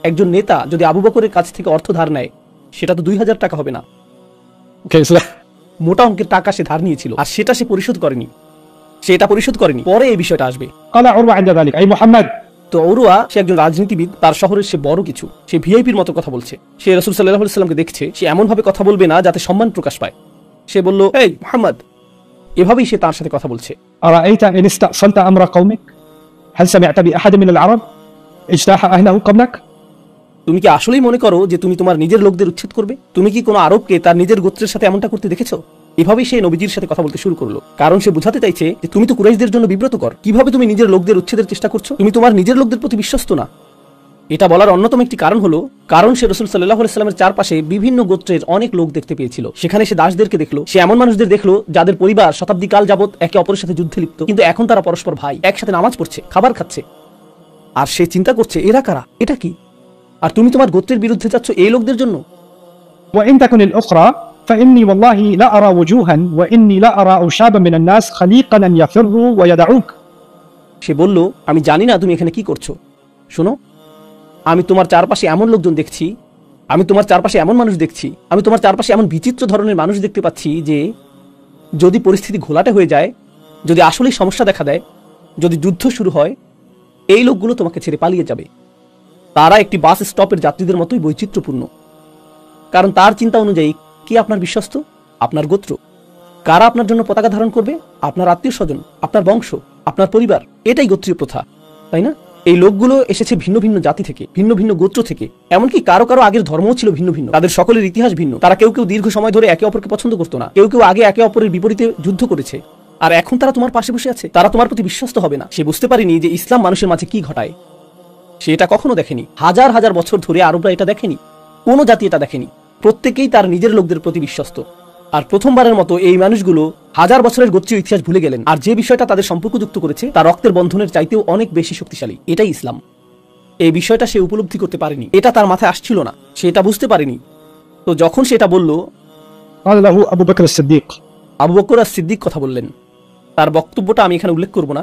একজন নেতা যদি আবু বকরের কাছ থেকে অর্থ ধার নেয়, সেটা তো 2000 টাকা হবে না, মোটা অঙ্কের টাকা সে ধার নিয়েছিল, আর সেটা সে পরিশোধ করেনি। পরে এই বিষয়টা আসবে। قال عروة عند ذلك أي محمد. তো উরওয়া সে একজন রাজনীতিবিদ, তার শহরের সে বড় কিছু, সে ভিআইপির মতো কথা বলছে। সে রাসূল সাল্লাল্লাহু আলাইহি সাল্লামকে দেখছে, সে এমন ভাবে কথা বলবে না যাতে সম্মান প্রকাশ পায়। সে বলল, এই মুহাম্মদ, এভাবেই সে তার সাথে কথা বলছে। أرأيت إن استأصلت أمر قومك هل سمعت بأحد من العرب اجتاح أهله قبلك. তুমি কি আসলেই মনে করো যে তুমি তোমার নিজের লোকদের উচ্ছেদ করবে? তুমি কি কোনো আরবকে তার নিজের গোত্রের সাথে এমনটা করতে দেখেছো? এভাবেই সে নবীজির সাথে কথা বলতে শুরু করলো, কারণ সে বুঝাতে চাইছে যে তুমি তো কুরাইশদের জন্য বিব্রতকর। কিভাবে তুমি নিজের লোকদের উচ্ছেদের চেষ্টা করছো? তুমি তোমার নিজের লোকদের প্রতি বিশ্বস্ত না। এটা বলার অন্যতম একটি কারণ হলো, কারণ সে রাসূল সাল্লাল্লাহু আলাইহি সাল্লামের চারপাশে বিভিন্ন গোত্রের অনেক লোক দেখতে পেয়েছিল। সেখানে সে দাসদেরকে দেখলো, সে এমন মানুষদের দেখলো যাদের পরিবার শতাব্দী কাল যাবত একে অপরের সাথে যুদ্ধে লিপ্ত, কিন্তু এখন তারা পরস্পর ভাই, একসাথে নামাজ পড়ছে, খাবার খাচ্ছে। আর সে চিন্তা করছে, এরা কারা, এটা কি? আর তুমি তোমার গোত্রের বিরুদ্ধে যাচ্ছ এই লোকদের জন্য। وإن تكن الأخرى فإني والله لا أرى وجوها وإني لا أرى أوشابا من الناس خليقا أن يفروا ويدعوك. সে বলল, আমি জানি না তুমি এখানে কি করছো। শোনো, আমি তোমার চারপাশে এমন লোকজন দেখছি, আমি তোমার চারপাশে এমন মানুষ দেখছি, আমি তোমার চারপাশে এমন বিচিত্র ধরনের মানুষ দেখতে পাচ্ছি যে যদি পরিস্থিতি ঘোলাটে হয়ে যায়, যদি আসলেই সমস্যা দেখা দেয়, যদি যুদ্ধ শুরু হয়, এই লোকগুলো তোমাকে ছেড়ে পালিয়ে যাবে। তারা একটি বাস স্টপের যাত্রীদের মতোই বৈচিত্র্যপূর্ণ, কারণ তার চিন্তা অনুযায়ী কি আপনার বিশ্বস্ত? আপনার গোত্র। কারা আপনার জন্য পতাকা ধারণ করবে? আপনার আত্মীয় স্বজন, আপনার বংশ, আপনার পরিবার। এটাই গোত্রীয় প্রথা, তাই না? এই লোকগুলো এসেছে ভিন্ন ভিন্ন জাতি থেকে, ভিন্ন ভিন্ন গোত্র থেকে, এমনকি কারো কারো আগের ধর্মও ছিল ভিন্ন ভিন্ন, তাদের সকলের ইতিহাস ভিন্ন। তারা কেউ কেউ দীর্ঘ সময় ধরে একে অপরকে পছন্দ করতো না, কেউ কেউ আগে একে অপরের বিপরীতে যুদ্ধ করেছে। আর এখন তারা তোমার পাশে বসে আছে, তারা তোমার প্রতি বিশ্বস্ত হবে না। সে বুঝতে পারেনি যে ইসলাম মানুষের মাঝে কি ঘটায়। সে এটা কখনো দেখেনি, হাজার হাজার বছর ধরে আরবরা এটা দেখেনি, কোনো জাতি এটা দেখেনি। প্রত্যেকেই তার নিজের লোকদের প্রতি বিশ্বস্ত। আর প্রথমবারের মতো এই মানুষগুলো হাজার বছরের গোত্রীয় ইতিহাস ভুলে গেলেন, আর যে বিষয়টা তাদের সম্পর্কযুক্ত করেছে তা রক্তের বন্ধনের চাইতেও অনেক বেশি শক্তিশালী। এটাই ইসলাম। এই বিষয়টা সে উপলব্ধি করতে পারেনি, এটা তার মাথায় আসছিল না, সে এটা বুঝতে পারেনি। তো যখন সে এটা বলল, قال له أبو بكر الصديق. আবু বকর as-সিদ্দিক কথা বললেন। তার বক্তব্যটা আমি এখানে উল্লেখ করব না,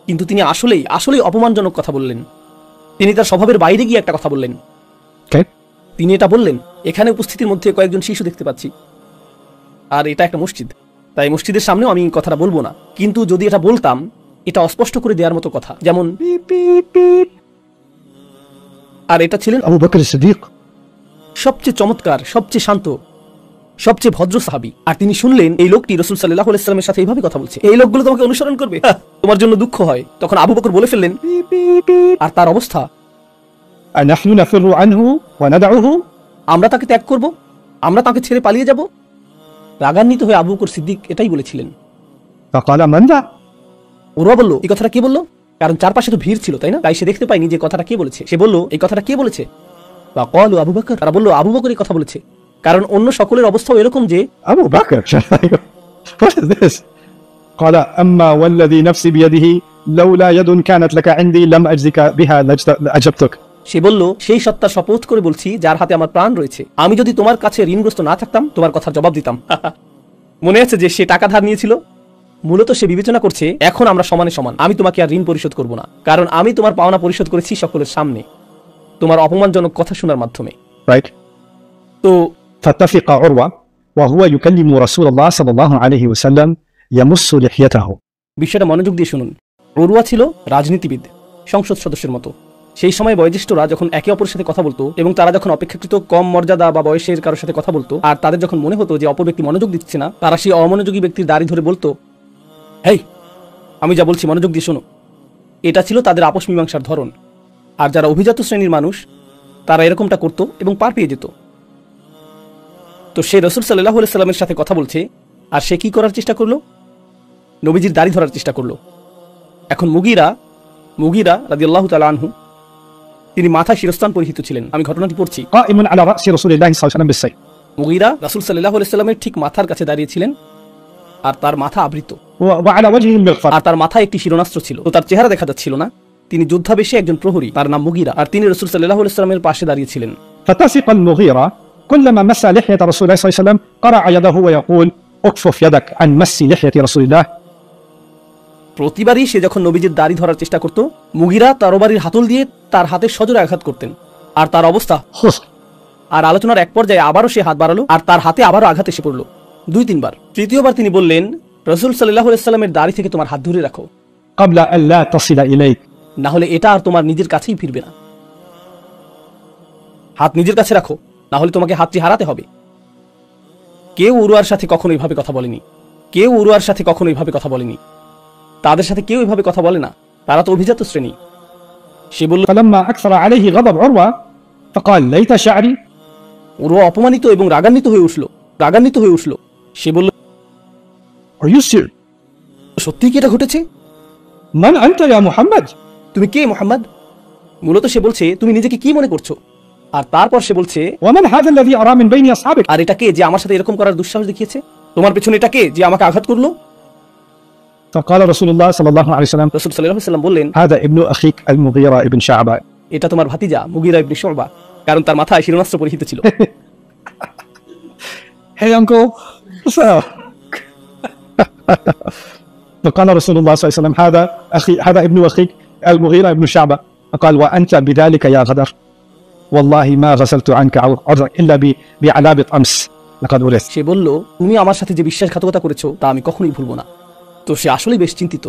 কিন্তু তিনি আসলেই আসলেই অপমানজনক কথা বললেন। তিনি তার স্বভাবের বাইরে গিয়ে একটা কথা বললেন। তিনি এটা বললেন, এখানে উপস্থিতির মধ্যে কয়েকজন শিশু দেখতে পাচ্ছি, আর এটা একটা মসজিদ, তাই মসজিদের সামনেও আমি কথাটা বলবো না। কিন্তু যদি এটা বলতাম, এটা অস্পষ্ট করে দেওয়ার মতো কথা, যেমন আর এটা ছিলেন আবু বকর সিদ্দিক, সবচেয়ে চমৎকার, সবচেয়ে শান্ত, সবচেয়ে ভদ্র সাহাবী। আর তিনি শুনলেন এই লোকটি রাসূল সাল্লাল্লাহু আলাইহি ওয়াসাল্লামের সাথে এইভাবে কথা বলছে, এই লোকগুলো তোমাকে অনুসরণ করবে, তোমার জন্য দুঃখ হয়। তখন আবু বকর বলে ফেললেন, আর তার অবস্থা, আনাহনু নাফিরু আনহু ওয়া নাদউহু, আমরা তাকে ত্যাগ করব, আমরা তাকে ছেড়ে পালিয়ে যাব। রাগান্বিত হয়ে আবু বকর সিদ্দিক এটাই বলেছিলেন। فقال من ذا. উরওয়া বলল, এই কথাটা কে বলল? কারণ চারপাশে তো ভিড় ছিল, তাই না? তাই সে দেখতে পায়নি যে কথাটা কে বলেছে। সে বলল, এই কথাটা কে বলেছে? ফাকালু আবু বকর, তারা বলল আবু বকর এই কথা বলেছে। কারণ অন্য সকলের অবস্থাও এরকম যে Abu Bakr, what is this? قال أما والذي نفسي بيده لولا يد كانت لك عندي لم أجزك بها لأجبتك. সে বলল, সেই সত্তার শপথ করে বলছি যার হাতে আমার প্রাণ রয়েছে, আমি যদি তোমার কাছে ঋণগ্রস্ত না থাকতাম তোমার কথার জবাব দিতাম। মনে আছে যে সে টাকা ধার নিয়েছিল? মূলত সে বিবেচনা করছে এখন আমরা সমানে সমান, আমি তোমাকে আর ঋণ পরিশোধ করব না, কারণ আমি তোমার পাওনা পরিশোধ করেছি সকলের সামনে, তোমার অপমানজনক কথা শোনার মাধ্যমে। Right. তো فاتفق عروة وهو يكلم رسول الله صلى الله عليه وسلم يمس لحيته. বিষয়টা মনোযোগ দিয়ে শুনুন। উরওয়া ছিল রাজনীতিবিদ, সংসদ সদস্যের মতো। সেই সময় বয়োজ্যেষ্ঠরা যখন একে অপরের সাথে কথা বলতো এবং তারা যখন অপেক্ষাকৃত কম মর্যাদা বা বয়সের কারোর সাথে কথা বলতো, আর তাদের যখন মনে হতো যে অপর ব্যক্তি মনোযোগ দিচ্ছে না, তারা সেই অমনোযোগী ব্যক্তির দাড়ি ধরে বলতো, হেই, আমি যা বলছি মনোযোগ দিয়ে শোনো। এটা ছিল তাদের আপোষ মীমাংসার ধরন। আর যারা অভিজাত শ্রেণীর মানুষ, তারা এরকমটা করত এবং পার পেয়ে যেত। তো সে রাসূল সাল্লাল্লাহু আলাইহি সাল্লামের সাথে কথা বলছে, আর সে কি করার চেষ্টা করলো? নবীজির দাড়ি ধরার চেষ্টা করলো। এখন মুগীরা রাদিয়াল্লাহু তাআলা আনহু, তিনি মাথায় শিরস্ত্রাণ পরিহিত ছিলেন। আমি ঘটনাটি পড়ছি। قائم على رأس رسول الله صلى الله عليه وسلم بالسيف মুগীরা রাসূল সাল্লাল্লাহু আলাইহি সাল্লামের ঠিক মাথার কাছে দাঁড়িয়ে ছিলেন, আর তার মাথা আবৃত, وعلى وجهه المغفر আর তার মাথায় একটি শিরোনাস্ত্র ছিল। তো তার চেহারা দেখা যাচ্ছিল না। তিনি যোদ্ধাবেশে একজন প্রহরী, তার নাম মুগীরা, আর তিনি রাসূল সাল্লাল্লাহু আলাইহি সাল্লামের পাশে দাঁড়িয়ে ছিলেন। فتصق المغيرة كلما مس لحية رسول الله صلى الله عليه وسلم قرع يده ويقول اكفف يدك عن مس لحية رسول الله। প্রতিবারই সে যখন নবীজির দাড়ি ধরার চেষ্টা করত, মুগীরা তরবারির হাতল দিয়ে তার হাতের সজোরে আঘাত করতেন। আর তার অবস্থা আর আলোচনার এক পর্যায়ে আবারও সে হাত বাড়ালো, আর তার হাতে আবারও আঘাত এসে পড়ল 2-3 বার। তৃতীয়বার তিনি বললেন, রাসূল সাল্লাল্লাহু আলাইহি সাল্লামের দাড়ি থেকে তোমার হাত ধরে রাখো, قبل أن لا تصل إليك না হলে এটা আর তোমার নিজের কাছেই ফিরবে না। হাত নিজের কাছে রাখো, না হলে তোমাকে হাতটি হারাতে হবে। কেউ উরওয়ার সাথে কখনো এইভাবে কথা বলেনি। তাদের সাথে কেউ এভাবে কথা বলে না, তারা তো অভিজাত শ্রেণী। সে বলল, فلما أكثر عليه غضب عروة فقال ليت شعري উরওয়া অপমানিত এবং রাগান্বিত হয়ে উঠল। সে বলল, Are you serious? সত্যি কি এটা ঘটেছে? من أنت يا محمد? তুমি কে মুহাম্মদ? মূলত সে বলছে, তুমি নিজেকে কি মনে করছো? আর তারপর সে বলছে, ومن هذا الذي أرى من بين أصحابك? আর এটা কে যে আমার সাথে এরকম করার দুঃসাহস দেখিয়েছে? তোমার পেছনে এটা কে যে আমাকে আঘাত করলো? فقال رسول الله صلى الله عليه وسلم রাসূল সাল্লাল্লাহু আলাইহি সাল্লাম বললেন, هذا ابن أخيك المغيرة ابن شعبة. এটা তোমার ভাতিজা মুগীরা ইবনে শুবা, কারণ তার মাথায় শিরোনাস্ত্র পরিহিত ছিল। Hey uncle, what's up? فقال رسول الله صلى الله عليه وسلم هذا ابن أخيك المغيرة ابن شعبة. قال وأنت بذلك يا غدر والله ما غسلت عنك عرضا إلا بعلابة أمس لقد ورثت. সে বলল, তুমি আমার সাথে যে বিশ্বাসঘাতকতা করেছো তা আমি কখনোই ভুলবো না। তো সে আসলেই বেশ চিন্তিত।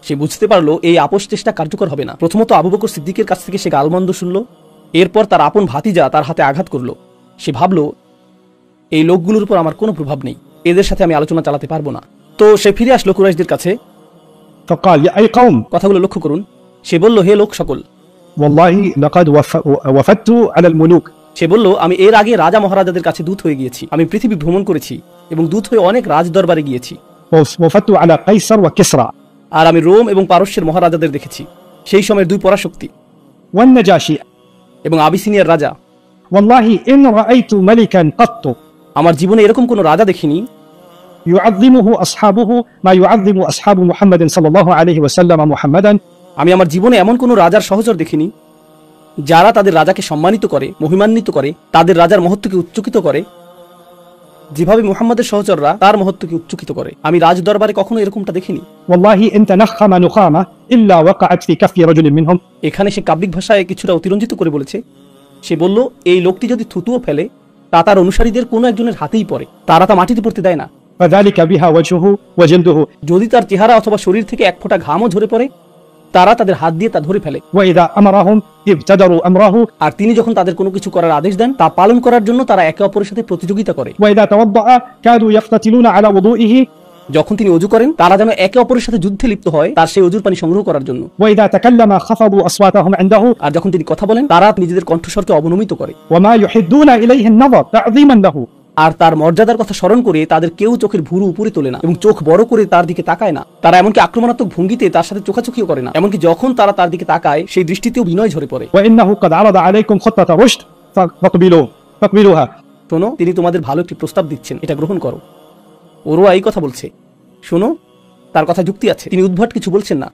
সে বুঝতে পারলো এই আপোষ চেষ্টা কার্যকর হবে না। প্রথমত আবু বকর সিদ্দিকের কাছ থেকে সে গালমন্দ শুনল, এরপর তার আপন ভাতিজা তার হাতে আঘাত করলো। সে ভাবলো, এই লোকগুলোর উপর আমার কোনো প্রভাব নেই, এদের সাথে আমি আলোচনা চালাতে পারবো না। তো সে ফিরে আসলো কুরাইশদের কাছে। فقال يا أي قوم, কথাগুলো লক্ষ্য করুন। সে বলল, হে লোক সকল, والله لقد وفدت على الملوك. সে বলল, আমি এর আগে রাজা মহারাজাদের কাছে দূত হয়ে গিয়েছি। আমি পৃথিবী ভ্রমণ করেছি এবং দূত হয়ে অনেক রাজ দরবারে গিয়েছি। وفدت على قيصر وكسرى. আর আমি রোম এবং পারস্যের মহারাজাদের দেখেছি, সেই সময়ের 2 পরাশক্তি, والنجاشي. এবং আবিসিনিয়ার রাজা। والله إن رأيت ملكا قط আমার জীবনে এরকম কোন রাজা দেখিনি يعظمه أصحابه ما يعظم أصحاب محمد صلى الله عليه وسلم محمدا. আমি আমার জীবনে এমন কোন রাজার সহচর দেখিনি যারা তাদের রাজাকে সম্মানিত করে, মহিমান্বিত করে, তাদের রাজার মহত্বকে উচ্চকিত করে, যেভাবে মুহাম্মাদের সহচররা তার মহত্বকে উচ্চকিত করে। আমি রাজ দরবারে কখনো এরকমটা দেখিনি। والله إن تنخم نخامة إلا وقعت في كف رجل منهم. এখানে সে কাব্যিক ভাষায় কিছুটা অতিরঞ্জিত করে বলেছে। সে বলল, এই লোকটি যদি থুতুও ফেলে তা তার অনুসারীদের কোনো একজনের হাতেই পড়ে, তারা তা মাটিতে পড়তে দেয় না। فذلك بها وجهه وجلده. যদি তার চেহারা অথবা শরীর থেকে এক ফোঁটা ঘামও ঝরে পড়ে, তারা তাদের হাত দিয়ে তা ধরে ফেলে। وإذا أمرهم ابتدروا أمره. আর তিনি যখন তাদের কোনো কিছু করার আদেশ দেন, তা পালন করার জন্য তারা একে অপরের সাথে প্রতিযোগিতা করে। وإذا توضأ كادوا يقتتلون على وضوئه. যখন তিনি ওযু করেন, তারা যেন একে অপরের সাথে যুদ্ধে লিপ্ত হয় তার সেই ওযুর পানি সংগ্রহ করার জন্য। وإذا تكلم خفضوا أصواتهم عنده. আর যখন তিনি কথা বলেন, তারা নিজেদের কণ্ঠস্বরকে অবনমিত করে। وما يحدون إليه النظر تعظيما له. আর তার মর্যাদার কথা স্মরণ করে তাদের কেউ চোখের ভুরু উপরে তোলে না এবং চোখ বড় করে তার দিকে তাকায় না। তারা এমনকি আক্রমণাত্মক ভঙ্গিতে তার সাথে চোখাচোখিও করে না। এমনকি যখন তারা তার দিকে তাকায়, সেই দৃষ্টিতেও বিনয় ঝরে পড়ে। وإنه قد عرض عليكم خطة رشد فاقبلوها. শোনো, তিনি তোমাদের ভালো একটি প্রস্তাব দিচ্ছেন, এটা গ্রহণ করো। ওরওয়া এই কথা বলছে। শোনো, তার কথা যুক্তি আছে, তিনি উদ্ভট কিছু বলছেন না।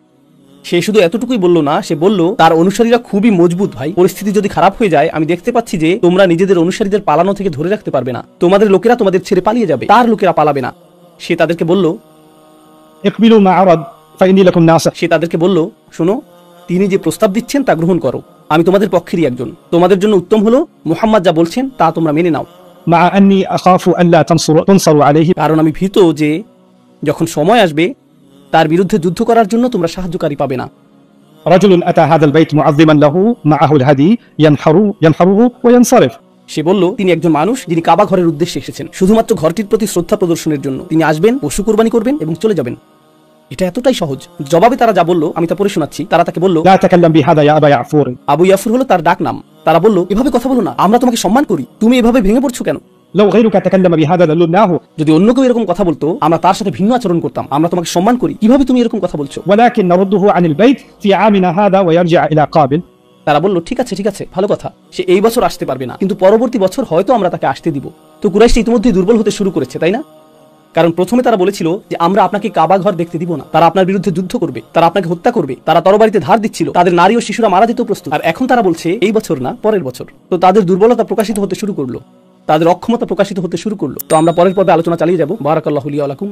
সে শুধু এতটুকুই বলল না, সে বলল, তার অনুসারীরা খুবই মজবুত ভাই। পরিস্থিতি যদি খারাপ হয়ে যায়, আমি দেখতে পাচ্ছি যে তোমরা নিজেদের অনুসারীদের পালানো থেকে ধরে রাখতে পারবে না। তোমাদের লোকেরা তোমাদের ছেড়ে পালিয়ে যাবে, তার লোকেরা পালাবে না। সে তাদেরকে বলল, اقبلوا ما عرض فإني لكم ناصح. সে তাদেরকে বলল, শোনো, তিনি যে প্রস্তাব দিচ্ছেন তা গ্রহণ করো। আমি তোমাদের পক্ষেরই একজন। তোমাদের জন্য উত্তম হলো মুহাম্মদ যা বলছেন তা তোমরা মেনে নাও। مع أني أخاف ألا تنصروا عليه. কারণ আমি ভীত যে যখন সময় আসবে তার বিরুদ্ধে যুদ্ধ করার জন্য তোমরা সাহায্যকারী পাবে না। رجل أتى هذا البيت معظما له معه الهدي ينحره وينصرف. সে বলল, তিনি একজন মানুষ যিনি কাবা ঘরের উদ্দেশ্যে এসেছেন শুধুমাত্র ঘরটির প্রতি শ্রদ্ধা প্রদর্শনের জন্য। তিনি আসবেন, পশু কুরবানি করবেন এবং চলে যাবেন। এটা এতটাই সহজ। জবাবে তারা যা বলল আমি তা পড়ে শোনাচ্ছি। তারা তাকে বলল, لا تكلم بهذا يا أبا يعفور. আবু ইয়াফুর হলো তার ডাক নাম। তারা বলল, এভাবে কথা বলো না, আমরা তোমাকে সম্মান করি, তুমি এভাবে ভেঙে পড়ছো কেন? لو غيرك تكلم بهذا للناه যদি অন্য কেউ এরকম কথা বলতো আমরা তার সাথে ভিন্ন আচরণ করতাম। আমরা তোমাকে সম্মান করি, কিভাবে তুমি এরকম কথা বলছো? ولكن نرده عن البيت في عامنا هذا ويرجع إلى قابل। তারা বলল, ঠিক আছে ভালো কথা, সে এই বছর আসতে পারবে না, কিন্তু পরবর্তী বছর হয়তো আমরা তাকে আসতে দিব। তো কুরাইশ ইতিমধ্যেই দুর্বল হতে শুরু করেছে, তাই না? কারণ প্রথমে তারা বলেছিল যে আমরা আপনাকে কাবা ঘর দেখতে দিব না, তারা আপনার বিরুদ্ধে যুদ্ধ করবে, তারা আপনাকে হত্যা করবে, তারা তরবারিতে ধার দিচ্ছিল, তাদের নারী ও শিশুরা মারা যেতেও প্রস্তুত। আর এখন তারা বলছে এই বছর না, পরের বছর। তো তাদের দুর্বলতা প্রকাশিত হতে শুরু করলো, তাদের অক্ষমতা প্রকাশিত হতে শুরু করলো। তো আমরা পরের পর্বে আলোচনা চালিয়ে যাব। বারাকাল্লাহু লি ওয়া লাকুম।